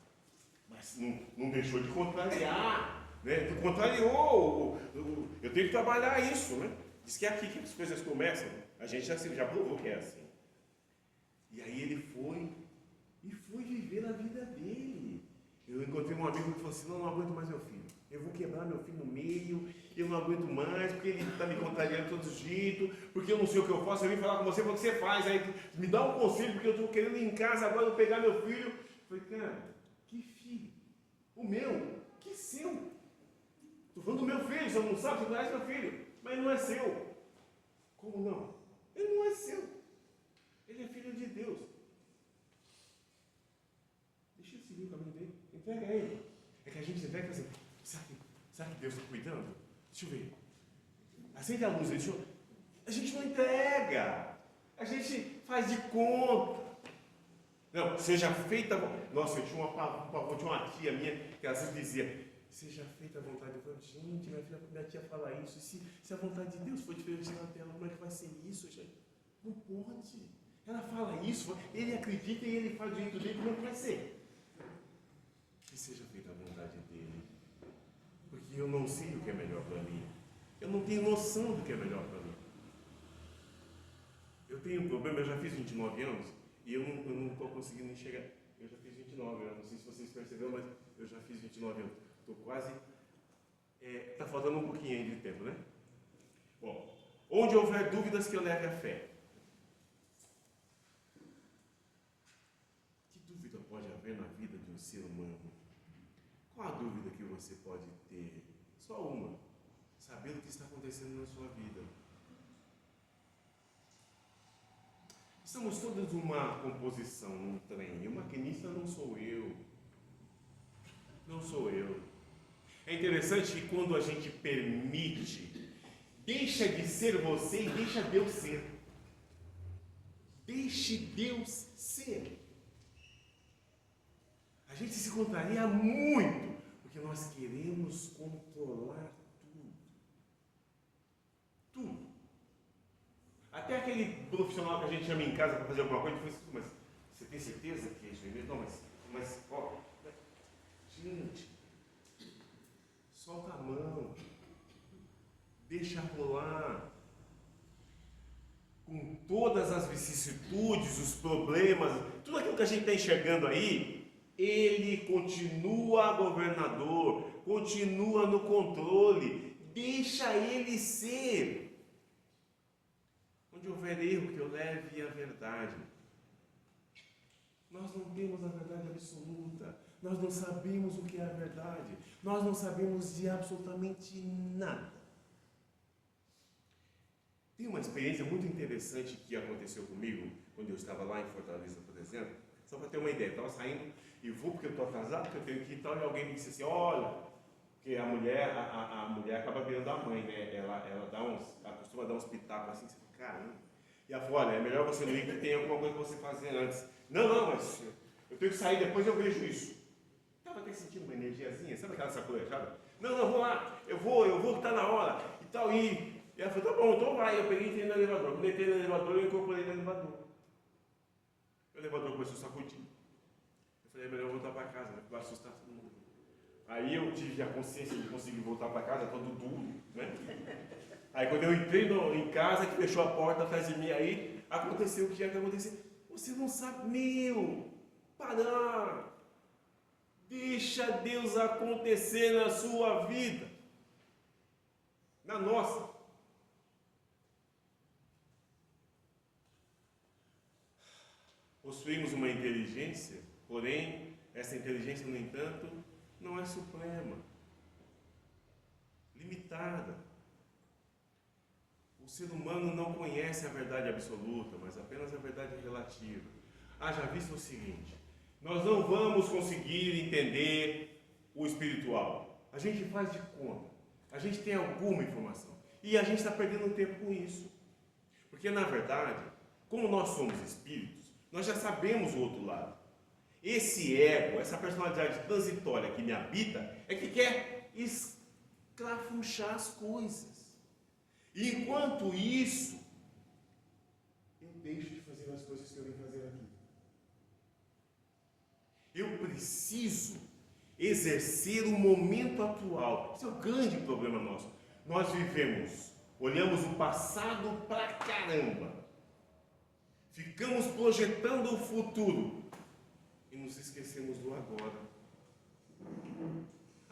Mas não deixou de contrariar, né? Contrariou. Eu tenho que trabalhar isso, né? Diz que é aqui que as coisas começam. A gente já provou que é assim. E aí ele foi viver a vida dele. Eu encontrei um amigo que falou assim: não aguento mais meu filho. Eu vou quebrar meu filho no meio eu não aguento mais, porque ele está me contrariando de todo jeito, porque eu não sei o que eu faço, eu vim falar com você, o que você faz, aí me dá um conselho, porque eu estou querendo ir em casa agora, eu pegar meu filho. Eu falei, cara, que filho? O meu? Que seu? Estou falando do meu filho, você não sabe, você conhece meu filho, mas não é seu. Como não? Ele não é seu. Ele é filho de Deus. Deixa ele seguir o caminho dele. Entrega a ele. É que a gente entrega assim, será que Deus está cuidando? Deixa eu ver. Acende a luz, deixa eu... A gente não entrega. A gente faz de conta. Não, seja feita... Nossa, eu tinha uma tia minha que às vezes dizia, seja feita a vontade de Deus. Gente, minha tia fala isso. Se a vontade de Deus for diferente na tela, como é que vai ser isso, gente? Não pode. Ela fala isso, ele acredita e ele faz do jeito dele, como é que vai ser? Que seja feita a vontade dele. Porque eu não sei o que é melhor para mim. Eu não tenho noção do que é melhor para mim. Eu tenho um problema, eu já fiz 29 anos e eu não estou conseguindo enxergar. Eu já fiz 29 anos, não sei se vocês perceberam, mas eu já fiz 29 anos. Estou quase... Está faltando um pouquinho aí de tempo, né? Bom, onde houver dúvidas que eu leve a fé. Que dúvida pode haver na vida de um ser humano? Qual a dúvida que você pode ter? Só uma. Saber o que está acontecendo na sua vida. Estamos todos numa composição, num trem. E o maquinista não sou eu. Não sou eu. É interessante que quando a gente permite, deixa de ser você e deixa Deus ser. Deixe Deus ser. A gente se contraria muito, porque nós queremos controlar tudo. Tudo. Até aquele profissional que a gente chama em casa para fazer alguma coisa, a gente fala assim, mas você tem certeza que é isso aí? Não, mas ó, gente, solta a mão, deixa rolar. Com todas as vicissitudes, os problemas, tudo aquilo que a gente está enxergando aí, ele continua governador, continua no controle, deixa ele ser. Onde houver erro, que eu leve a verdade. Nós não temos a verdade absoluta, nós não sabemos o que é a verdade, nós não sabemos de absolutamente nada. Tem uma experiência muito interessante que aconteceu comigo, quando eu estava lá em Fortaleza, por exemplo, só para ter uma ideia, eu estava saindo e vou porque eu estou atrasado, porque eu tenho que ir e tal, e alguém me disse assim, olha, porque a mulher acaba virando a mãe, né? Ela costuma dar uns pitacos assim, você fica, caramba. E ela falou, olha, é melhor você não ir que tem alguma coisa para você fazer antes. Não, mas eu tenho que sair, depois eu vejo isso. Estava até sentindo uma energiazinha, sabe aquela sacolejada? Não, vou lá, eu vou, está na hora, e tal, e ela falou, tá bom, então vai. Eu peguei e entrei no elevador. Quando eu entrei no elevador, eu incorporei no elevador. O elevador começou a sacudir. Eu falei, é melhor voltar para casa, né? Vai assustar todo mundo. Aí eu tive a consciência de conseguir voltar para casa, todo duro, né? Aí quando eu entrei em casa, que fechou a porta atrás de mim, aí aconteceu o que tinha que acontecer. Você não sabe, parar. Deixa Deus acontecer na sua vida. Na nossa. Possuímos uma inteligência, porém, essa inteligência, no entanto, não é suprema, limitada. O ser humano não conhece a verdade absoluta, mas apenas a verdade relativa. Haja visto o seguinte, nós não vamos conseguir entender o espiritual. A gente faz de conta, a gente tem alguma informação, e a gente está perdendo tempo com isso. Porque, na verdade, como nós somos espíritos, nós já sabemos o outro lado. Esse ego, essa personalidade transitória que me habita, é que quer escrafunchar as coisas. E enquanto isso, eu deixo de fazer as coisas que eu venho fazer aqui. Eu preciso exercer o momento atual. Esse é o grande problema nosso. Nós vivemos, olhamos o passado pra caramba. Ficamos projetando o futuro e nos esquecemos do agora.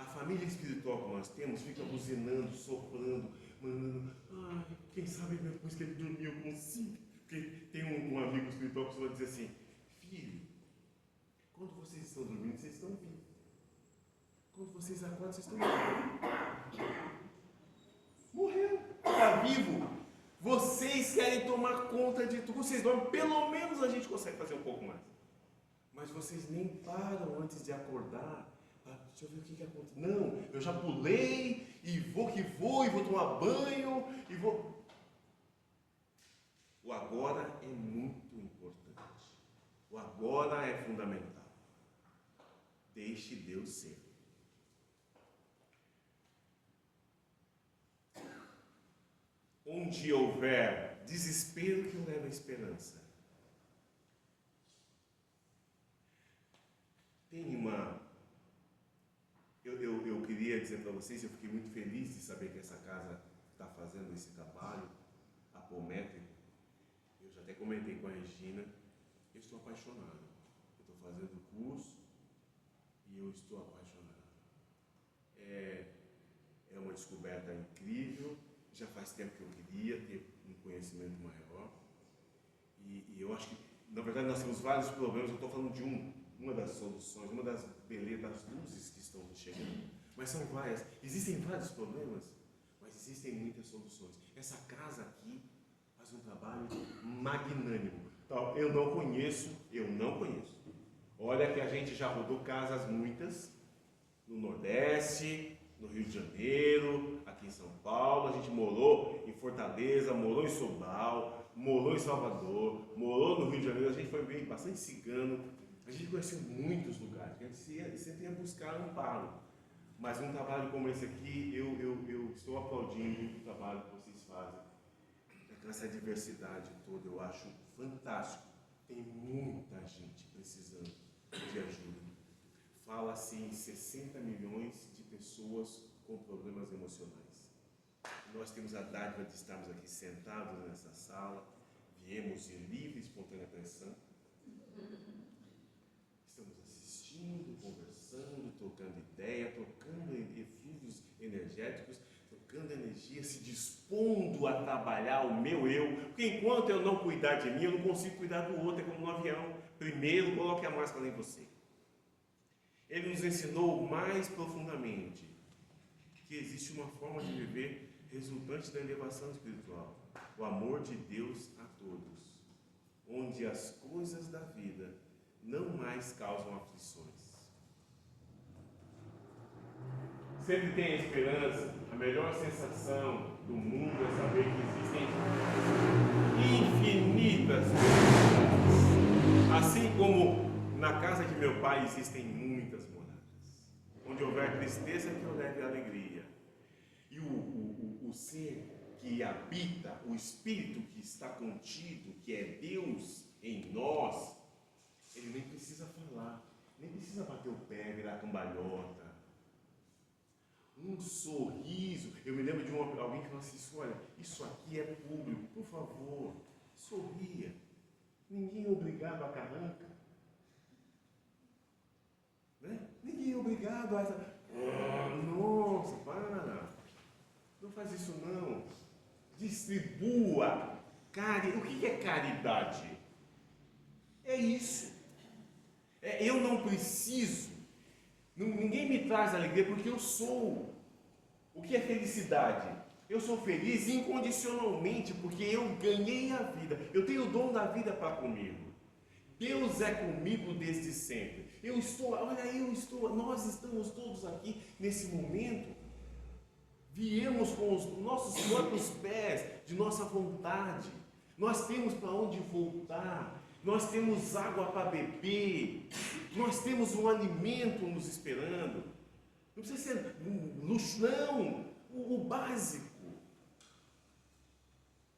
A família espiritual que nós temos fica buzinando, soprando, mandando. Ai, quem sabe depois que ele dormir eu consigo. Porque tem um amigo espiritual que costuma dizer assim: filho, quando vocês estão dormindo, vocês estão vivos. Quando vocês acordam, vocês estão vivos. Morreu. Está vivo. Vocês querem tomar conta de tudo. Vocês dormem, pelo menos a gente consegue fazer um pouco mais. Mas vocês nem param antes de acordar. Deixa eu ver o que aconteceu. Não, eu já pulei e vou e vou tomar banho e vou. O agora é muito importante. O agora é fundamental. Deixe Deus ser. Onde houver desespero, que leva a esperança. Tem uma... Eu queria dizer para vocês, eu fiquei muito feliz de saber que essa casa está fazendo esse trabalho apométrico. Eu já até comentei com a Regina, eu estou apaixonado. Eu estou fazendo o curso e eu estou apaixonado. É uma descoberta incrível. Já faz tempo que eu queria ter um conhecimento maior. E eu acho que, na verdade, nós temos vários problemas. Eu estou falando de uma das soluções, uma das belezas, das luzes que estão chegando. Mas são várias. Existem vários problemas, mas existem muitas soluções. Essa casa aqui faz um trabalho magnânimo. Então, eu não conheço. Olha que a gente já rodou casas muitas, no Nordeste, no Rio de Janeiro, aqui em São Paulo. A gente morou em Fortaleza, morou em Sobral, morou em Salvador, morou no Rio de Janeiro. A gente foi bem, bastante cigano. A gente conheceu muitos lugares. A gente sempre ia buscar amparo. Mas um trabalho como esse aqui, eu estou aplaudindo o trabalho que vocês fazem. Essa diversidade toda, eu acho fantástico. Tem muita gente precisando de ajuda. Fala-se em 60 milhões de pessoas com problemas emocionais. Nós temos a dádiva de estarmos aqui sentados nessa sala, viemos de livre e espontânea pressão. Estamos assistindo, conversando, trocando ideia, trocando eflúvios energéticos, trocando energia, se dispondo a trabalhar o meu eu. Porque enquanto eu não cuidar de mim, eu não consigo cuidar do outro. É como no avião. Primeiro, coloque a máscara em você. Ele nos ensinou mais profundamente que existe uma forma de viver resultante da elevação espiritual. O amor de Deus a todos. Onde as coisas da vida não mais causam aflições. Sempre tem esperança. A melhor sensação do mundo é saber que existem infinitas possibilidades. Assim como na casa de meu pai existem muitas moradas. Onde houver tristeza, que eu leve alegria. E o ser que habita, o Espírito que está contido, que é Deus em nós, ele nem precisa falar, nem precisa bater o pé, virar cambalhota. Um sorriso. Eu me lembro de alguém que falou assim: olha, isso aqui é público, por favor, sorria. Ninguém é obrigado a carranca. Né? Ninguém é obrigado a essa. Nossa, para. Não faz isso não. Distribua. O que é caridade? É isso. Eu não preciso. Ninguém me traz alegria porque eu sou. O que é felicidade? Eu sou feliz incondicionalmente porque eu ganhei a vida. Eu tenho o dom da vida para comigo. Deus é comigo desde sempre. Nós estamos todos aqui nesse momento. Viemos com os nossos próprios pés, de nossa vontade. Nós temos para onde voltar. Nós temos água para beber. Nós temos um alimento nos esperando. Não precisa ser luxo, não. O básico.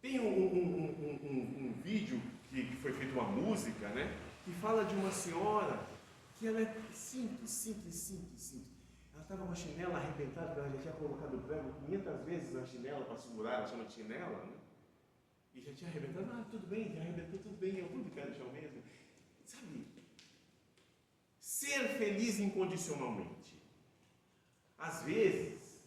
Tem um vídeo que foi feito uma música, né? Que fala de uma senhora que ela é simples. Ela estava com a chinela arrebentada, porque ela já tinha colocado o prego 500 vezes na chinela para segurar, ela chama de chinela, né? E já tinha arrebentado. Tudo bem, já arrebentou, tudo bem, eu vou ficar no chão mesmo. Sabe? Ser feliz incondicionalmente. Às vezes,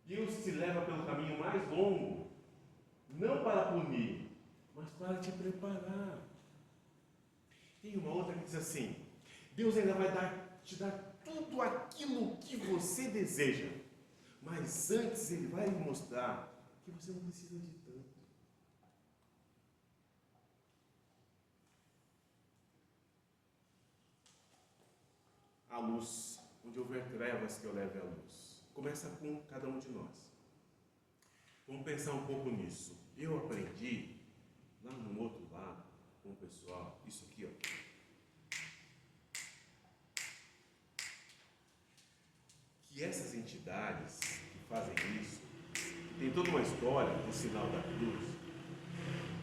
Deus te leva pelo caminho mais longo, não para punir, mas para te preparar. Tem uma outra que diz assim: Deus ainda vai te dar tudo aquilo que você deseja, mas antes Ele vai lhe mostrar que você não precisa de tanto. A luz, onde houver trevas, que eu leve a luz. Começa com cada um de nós. Vamos pensar um pouco nisso. Eu aprendi, lá no outro lado, com o pessoal, isso aqui, ó. Que essas entidades que fazem isso, tem toda uma história do sinal da cruz,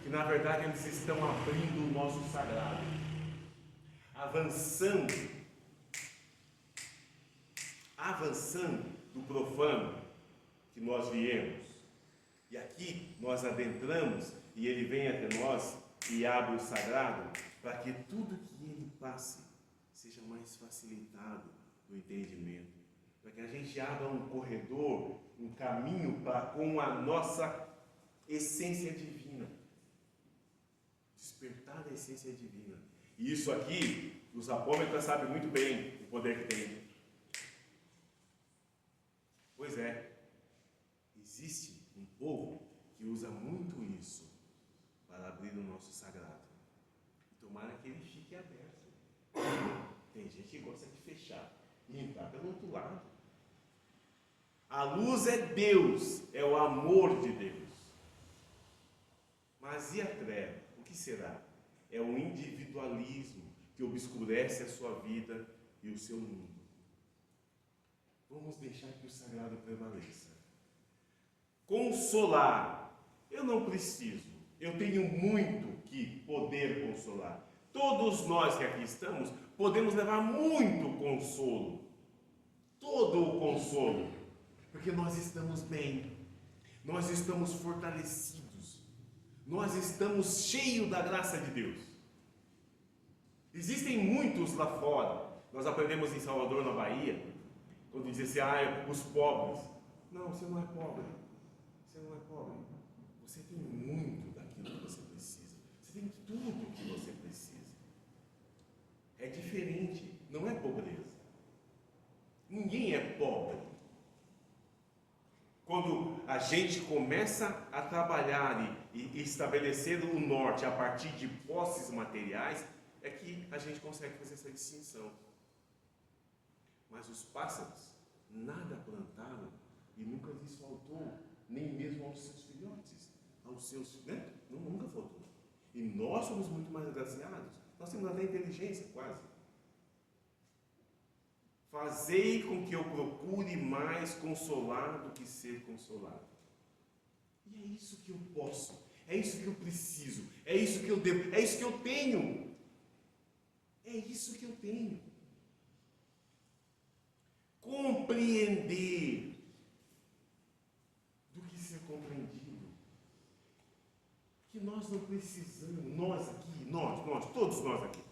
que na verdade eles estão abrindo o nosso sagrado, avançando do profano que nós viemos. E aqui nós adentramos e ele vem até nós e abre o sagrado para que tudo que ele passe seja mais facilitado no entendimento. Para que a gente abra um corredor, um caminho com a nossa essência divina. Despertar da essência divina. E isso aqui, os apóstolos sabem muito bem o poder que tem. Pois é, existe um povo que usa muito isso para abrir o nosso sagrado. E tomara que ele fique aberto. Tem gente que gosta de fechar e entrar pelo outro lado. A luz é Deus, é o amor de Deus. Mas e a treva? O que será? É o individualismo que obscurece a sua vida e o seu mundo. Vamos deixar que o sagrado prevaleça. Consolar. Eu não preciso. Eu tenho muito que poder consolar. Todos nós que aqui estamos podemos levar muito consolo. Todo o consolo. Porque nós estamos bem. Nós estamos fortalecidos. Nós estamos cheios da graça de Deus. Existem muitos lá fora. Nós aprendemos em Salvador, na Bahia, quando diz assim, os pobres. Não, você não é pobre. Você não é pobre. Você tem muito daquilo que você precisa. Você tem tudo que você precisa. É diferente, não é pobreza. Ninguém é pobre. Quando a gente começa a trabalhar e estabelecer o norte a partir de posses materiais, é que a gente consegue fazer essa distinção. Mas os pássaros nada plantaram e nunca lhes faltou, nem mesmo aos seus filhotes, aos seus netos, nunca faltou. E nós somos muito mais agraciados, nós temos até inteligência, quase. Fazei com que eu procure mais consolar do que ser consolado. E é isso que eu posso, é isso que eu preciso, é isso que eu devo, é isso que eu tenho. É isso que eu tenho. Compreender do que ser compreendido. Que nós não precisamos, nós aqui, nós, todos nós aqui,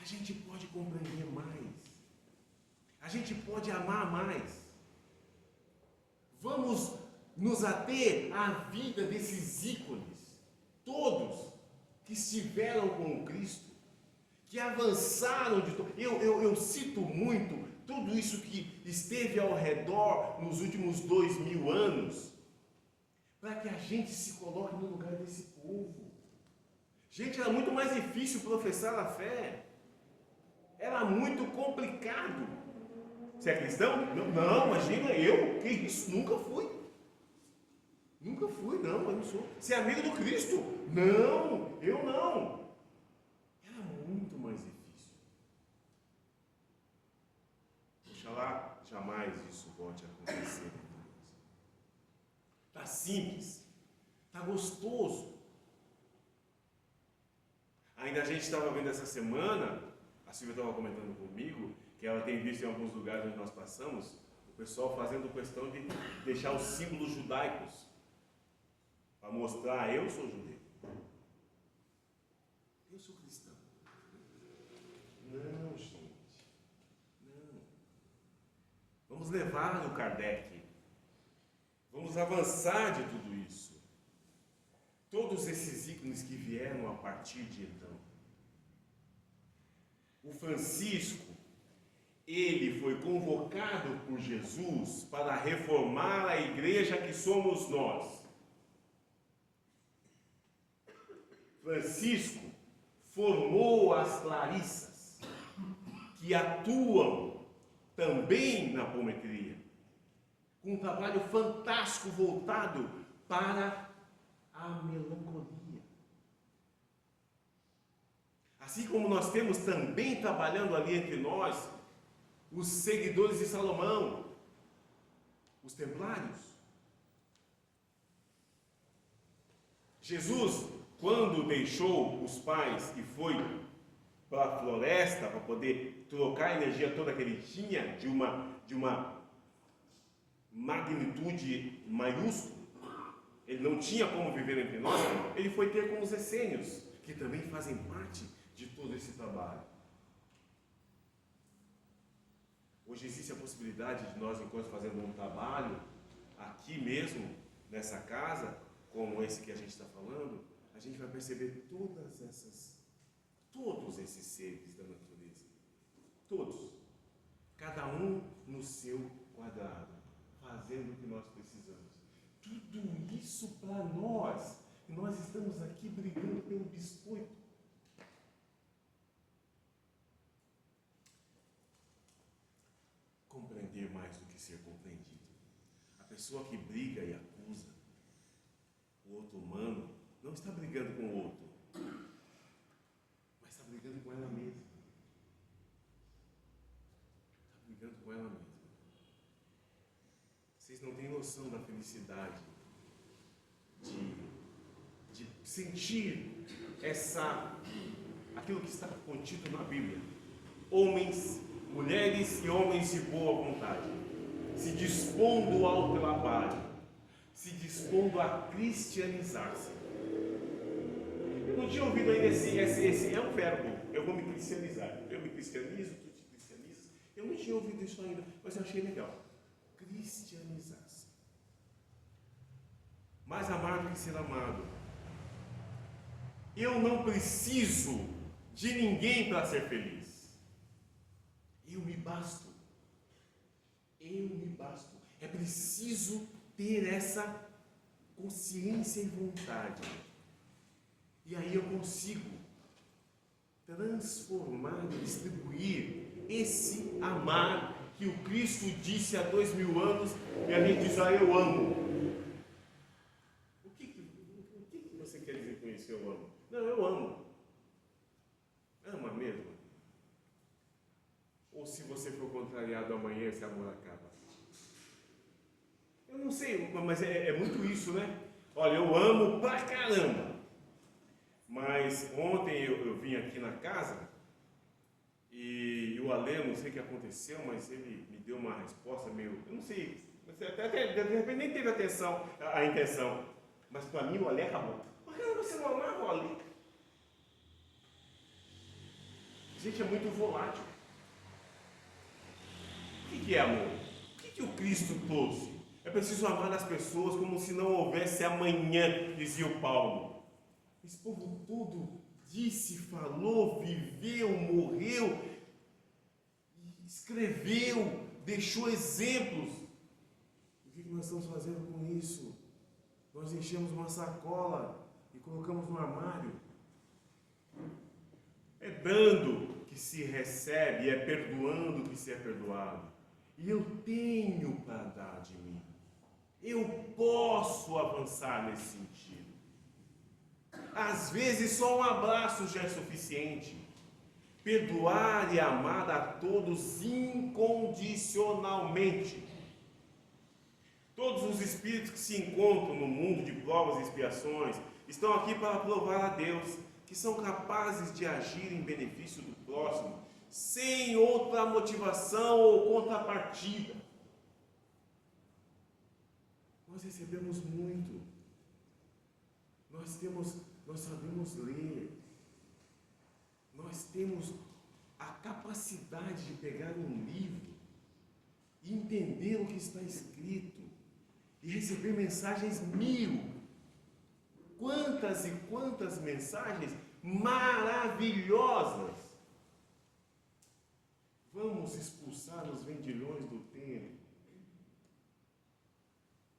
a gente pode compreender mais. A gente pode amar mais. Vamos nos ater à vida desses ícones, todos que estiveram com Cristo, que avançaram de todo. Eu cito muito tudo isso que esteve ao redor nos últimos 2000 anos, para que a gente se coloque no lugar desse povo. Gente, era muito mais difícil professar a fé. Era muito complicado. Você é cristão? Não, imagina eu. Que isso? Nunca fui. Nunca fui, não, eu não sou. Você é amigo do Cristo? Não, eu não. Era muito mais difícil. Oxalá jamais isso volte a acontecer. Está simples, está gostoso. Ainda a gente estava vendo essa semana, a Silvia estava comentando comigo, que ela tem visto em alguns lugares onde nós passamos, o pessoal fazendo questão de deixar os símbolos judaicos, para mostrar, eu sou judeu, eu sou cristão. Não, gente, não. Vamos levar o Kardec. Vamos avançar de tudo isso. Todos esses ícones que vieram a partir de então. O Francisco, ele foi convocado por Jesus para reformar a igreja que somos nós. Francisco formou as Clarissas, que atuam também na apometria, com um trabalho fantástico voltado para a melancolia. Assim como nós temos também trabalhando ali entre nós os seguidores de Salomão, os templários. Jesus, quando deixou os pais e foi para a floresta para poder trocar a energia toda que ele tinha de uma magnitude maiúscula, ele não tinha como viver entre nós, ele foi ter com os essênios, que também fazem parte de todo esse trabalho. Hoje existe a possibilidade de nós, enquanto fazendo um trabalho aqui mesmo, nessa casa, como esse que a gente está falando, a gente vai perceber todos esses seres da natureza. Todos. Cada um no seu quadrado, fazendo o que nós precisamos. Tudo isso para nós. E nós estamos aqui brigando pelo biscoito. Compreender mais do que ser compreendido. A pessoa que briga e acusa o outro humano não está brigando com o outro, mas está brigando com ela mesma. Está brigando com ela mesma. Vocês não têm noção da felicidade de sentir aquilo que está contido na Bíblia. Mulheres e homens de boa vontade, se dispondo ao trabalho, se dispondo a cristianizar-se. Eu não tinha ouvido ainda esse é um verbo, eu vou me cristianizar. Eu me cristianizo, tu te cristianizas. Eu não tinha ouvido isso ainda, mas eu achei legal. Cristianizar-se. Mais amar do que ser amado. Eu não preciso de ninguém para ser feliz. Eu me basto. É preciso ter essa consciência e vontade. E aí eu consigo transformar e distribuir esse amar que o Cristo disse há 2000 anos e a gente diz, eu amo. O que você quer dizer com isso, eu amo? Não, eu amo. Ama mesmo? Ou se você for contrariado amanhã, esse amor acaba? Eu não sei, mas é muito isso, né? Olha, eu amo pra caramba. Mas ontem eu vim aqui na casa e o Alê, não sei o que aconteceu, mas ele me deu uma resposta meio... Eu não sei, até de repente nem teve a intenção. Mas para mim o Alê acabou. Por que você não amava o Alê? Gente, é muito volátil. O que é amor? O que o Cristo trouxe? É preciso amar as pessoas como se não houvesse amanhã, dizia o Paulo. Esse povo todo disse, falou, viveu, morreu, escreveu, deixou exemplos. O que nós estamos fazendo com isso? Nós enchemos uma sacola e colocamos no armário. É dando que se recebe, é perdoando que se é perdoado. E eu tenho para dar de mim. Eu posso avançar nesse sentido. Às vezes só um abraço já é suficiente. Perdoar e amar a todos incondicionalmente. Todos os espíritos que se encontram no mundo de provas e expiações estão aqui para provar a Deus que são capazes de agir em benefício do próximo, sem outra motivação ou contrapartida. Nós recebemos muito. Nós sabemos ler. Nós temos a capacidade de pegar um livro entender o que está escrito e receber mensagens mil. Quantas e quantas mensagens maravilhosas! Vamos expulsar os vendilhões do templo.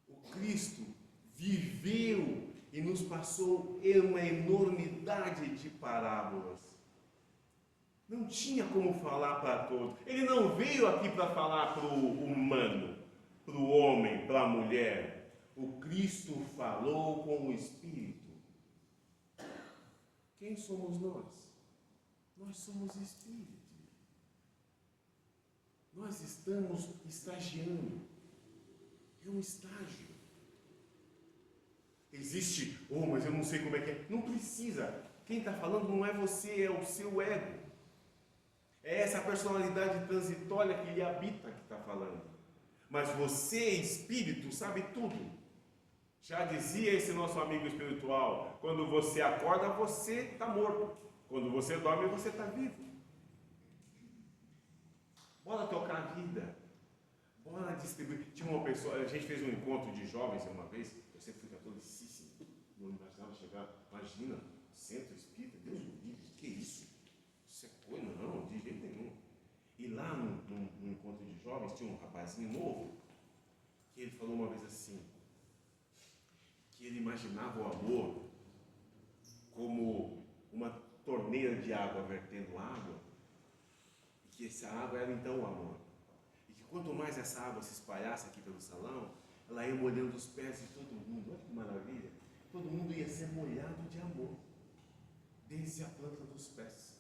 O Cristo viveu e nos passou uma enormidade de parábolas. Não tinha como falar para todos. Ele não veio aqui para falar para o humano, para o homem, para a mulher. O Cristo falou com o Espírito. Quem somos nós? Nós somos Espírito. Nós estamos estagiando. É um estágio. Existe, mas eu não sei como é que é. Não precisa. Quem está falando não é você, é o seu ego. É essa personalidade transitória que lhe habita que está falando. Mas você, espírito, sabe tudo. Já dizia esse nosso amigo espiritual, quando você acorda, você está morto. Quando você dorme, você está vivo. Bora tocar a vida. Bora distribuir. Tinha uma pessoa, a gente fez um encontro de jovens uma vez, eu sempre fui catolicíssimo. Não imaginava chegar, imagina, centro espírita, Deus me livre, que isso? Isso é coisa? Não, de jeito nenhum. E lá no encontro de jovens tinha um rapazinho novo, que ele falou uma vez assim, que ele imaginava o amor como uma torneira de água vertendo água, e que essa água era então o amor. E que quanto mais essa água se espalhasse aqui pelo salão, ela ia molhando os pés de todo mundo. Olha que maravilha! Todo mundo ia ser molhado de amor, desde a planta dos pés.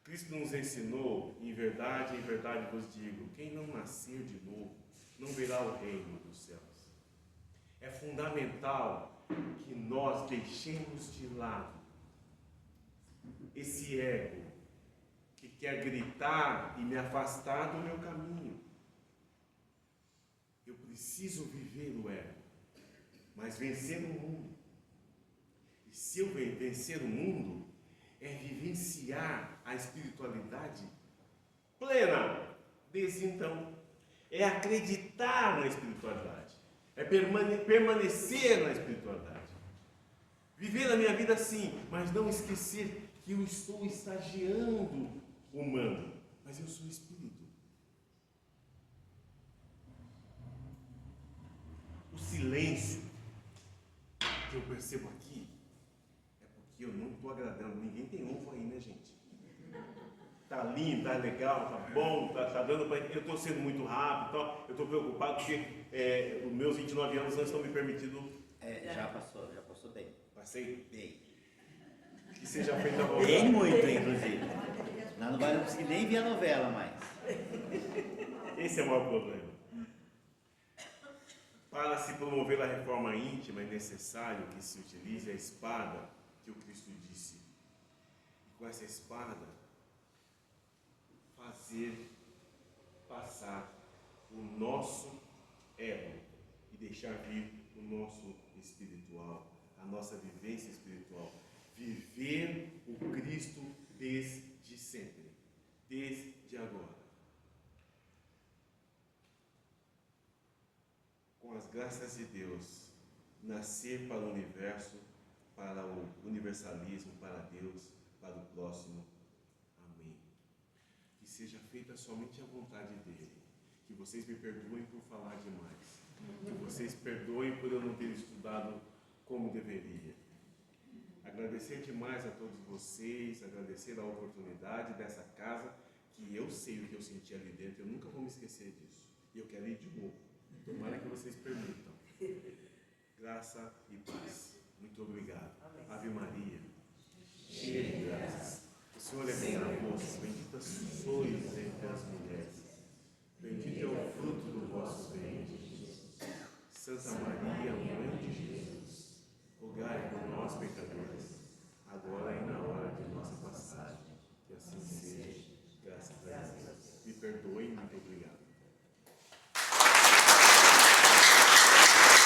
Cristo nos ensinou, em verdade vos digo, quem não nascer de novo, não verá o reino dos céus. É fundamental que nós deixemos de lado esse ego que quer gritar e me afastar do meu caminho. Eu preciso viver o ego, mas vencer o mundo. E se eu vencer o mundo, é vivenciar a espiritualidade plena desde então. É acreditar na espiritualidade. É permanecer na espiritualidade. Viver a minha vida assim, mas não esquecer que eu estou estagiando humano, mas eu sou espírito. O silêncio que eu percebo aqui é porque eu não estou agradando. Ninguém tem ovo aí, né, gente? Tá lindo, tá legal, tá bom, tá dando para. Eu estou sendo muito rápido, então eu estou preocupado porque os meus 29 anos não estão me permitindo. Já passou bem. Passei? Bem. Que seja feita a vontade. Bem muito, inclusive. Lá não vai conseguir nem ver a novela mais. Esse é o maior problema. Para se promover a reforma íntima, é necessário que se utilize a espada que o Cristo disse. E com essa espada, fazer passar o nosso ego e deixar vir o nosso espiritual, a nossa vivência espiritual. Viver o Cristo desde sempre, desde agora. Com as graças de Deus, nascer para o universo, para o universalismo, para Deus, para o próximo. Amém. Que seja feita somente a vontade dEle. Que vocês me perdoem por falar demais. Que vocês perdoem por eu não ter estudado como deveria. Agradecer demais a todos vocês, agradecer a oportunidade dessa casa, que eu sei o que eu senti ali dentro, eu nunca vou me esquecer disso. E eu quero ir de novo. Tomara que vocês permitam. Graça e paz. Muito obrigado. Ave Maria, cheia de graça. O Senhor é convosco, bendita sois entre as mulheres.